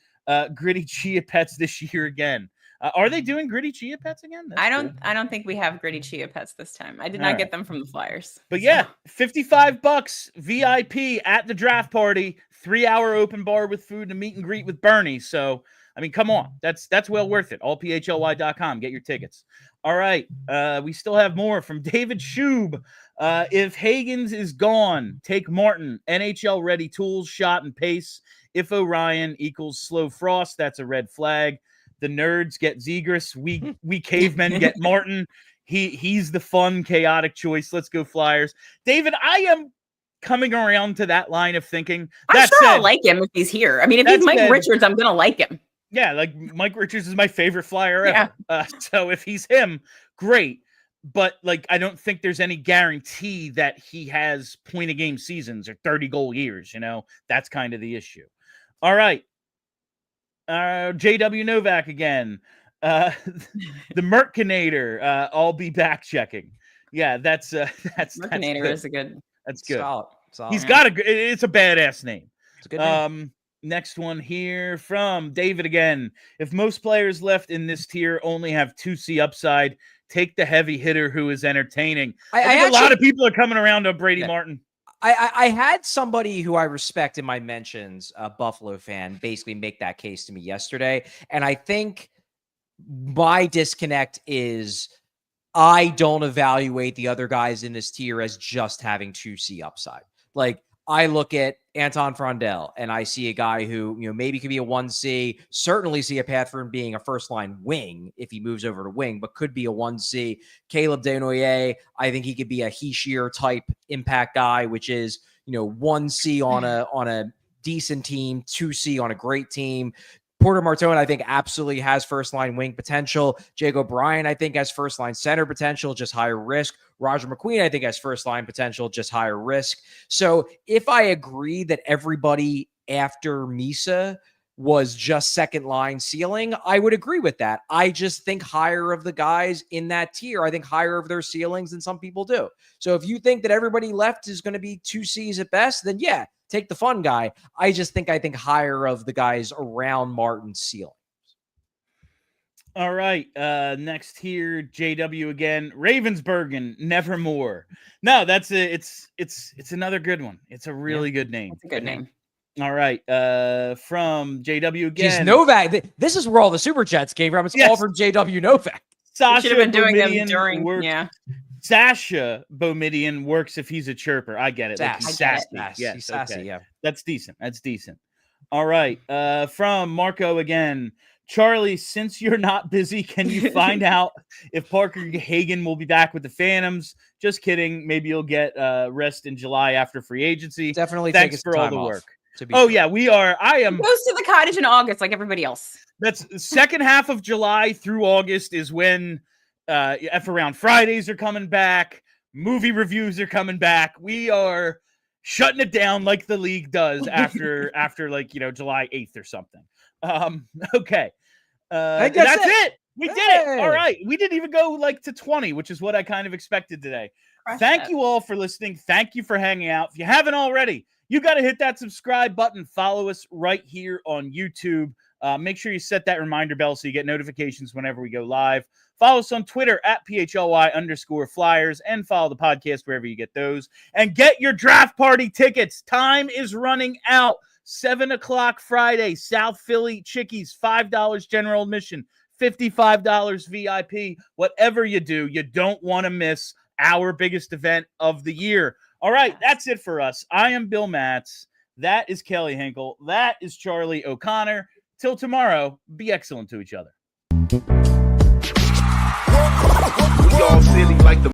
[SPEAKER 1] Gritty Chia Pets this year again. Are they doing Gritty Chia Pets again?
[SPEAKER 2] I don't think we have Gritty Chia Pets this time. I did not get them from the Flyers.
[SPEAKER 1] But yeah, $55 VIP at the draft party, 3-hour open bar with food and a meet and greet with Bernie. So, I mean, come on. That's well worth it. AllPHLY.com. Get your tickets. All right. We still have more from David Schub. If Hagens is gone, take Martin. NHL ready tools, shot, and pace. If Orion equals slow frost, that's a red flag. The nerds get Zegras. We cavemen get Martin. He's the fun, chaotic choice. Let's go Flyers. David, I am coming around to that line of thinking.
[SPEAKER 2] I'm sure I'll like him if he's here. I mean, if he's Mike Richards, I'm going to like him.
[SPEAKER 1] Yeah, like Mike Richards is my favorite Flyer ever. Yeah. So if he's him, great. But like, I don't think there's any guarantee that he has point-a-game seasons or 30-goal years. You know, that's kind of the issue. All right. JW Novak again. The Merkinator. I'll be back checking. Yeah, that's
[SPEAKER 2] Merkinator is a good.
[SPEAKER 1] That's good.
[SPEAKER 3] Solid.
[SPEAKER 1] He's got it's a badass name.
[SPEAKER 3] It's a good name.
[SPEAKER 1] Next one here from David again. If most players left in this tier only have 2C upside, take the heavy hitter who is entertaining. I think a lot of people are coming around to Brady Martin.
[SPEAKER 3] I had somebody who I respect in my mentions, a Buffalo fan, basically make that case to me yesterday. And I think my disconnect is I don't evaluate the other guys in this tier as just having 2C upside. Like, I look at Anton Frondell and I see a guy who, maybe could be a 1C, certainly see a path for him being a first-line wing if he moves over to wing, but could be a 1C. Caleb Desnoyers, I think he could be a Heishier type impact guy, which is, 1C on a decent team, 2C on a great team. Porter Martone, I think, absolutely has first-line wing potential. Jake O'Brien, I think, has first-line center potential, just higher risk. Roger McQueen, I think, has first-line potential, just higher risk. So if I agree that everybody after Misa was just second-line ceiling, I would agree with that. I just think higher of the guys in that tier. I think higher of their ceilings than some people do. So if you think that everybody left is going to be 2Cs at best, then yeah, take the fun guy. I think higher of the guys around Martin's ceiling.
[SPEAKER 1] All right. Next here, JW again. Ravensburgen, Nevermore. No, it's another good one. It's a really good name.
[SPEAKER 2] It's a good name.
[SPEAKER 1] All right. From JW again.
[SPEAKER 3] Jeez, Novak. This is where all the super chats came from. It's all from JW Novak.
[SPEAKER 1] Sasha
[SPEAKER 2] should have been doing them during.
[SPEAKER 1] Sasha Bomidian works if he's a chirper. I get it.
[SPEAKER 3] Like
[SPEAKER 1] he's sassy.
[SPEAKER 3] Yes, he's sassy.
[SPEAKER 1] Okay. Yeah, that's decent. All right. From Marco again. Charlie, since you're not busy, can you find out if Parker Hagen will be back with the Phantoms? Just kidding. Maybe you'll get rest in July after free agency.
[SPEAKER 3] Definitely.
[SPEAKER 1] Thanks for all the work.
[SPEAKER 3] Yeah,
[SPEAKER 1] we are.
[SPEAKER 2] He goes to the cottage in August like everybody else.
[SPEAKER 1] That's the second half of July through August is when F Around Fridays are coming back. Movie reviews are coming back. We are shutting it down like the league does after July 8th or something. Okay. That's it. We did it. All right. We didn't even go to 20, which is what I kind of expected today. Thank you all for listening. Thank you for hanging out. If you haven't already, you got to hit that subscribe button. Follow us right here on YouTube. Make sure you set that reminder bell so you get notifications whenever we go live. Follow us on Twitter at PHLY_Flyers and follow the podcast wherever you get those. And get your draft party tickets. Time is running out. 7:00 Friday, South Philly Chickies, $5 general admission, $55 VIP. Whatever you do, you don't want to miss our biggest event of the year. All right, that's it for us. I am Bill Matz. That is Kelly Hinkle. That is Charlie O'Connor. Till tomorrow, be excellent to each other. We all silly like the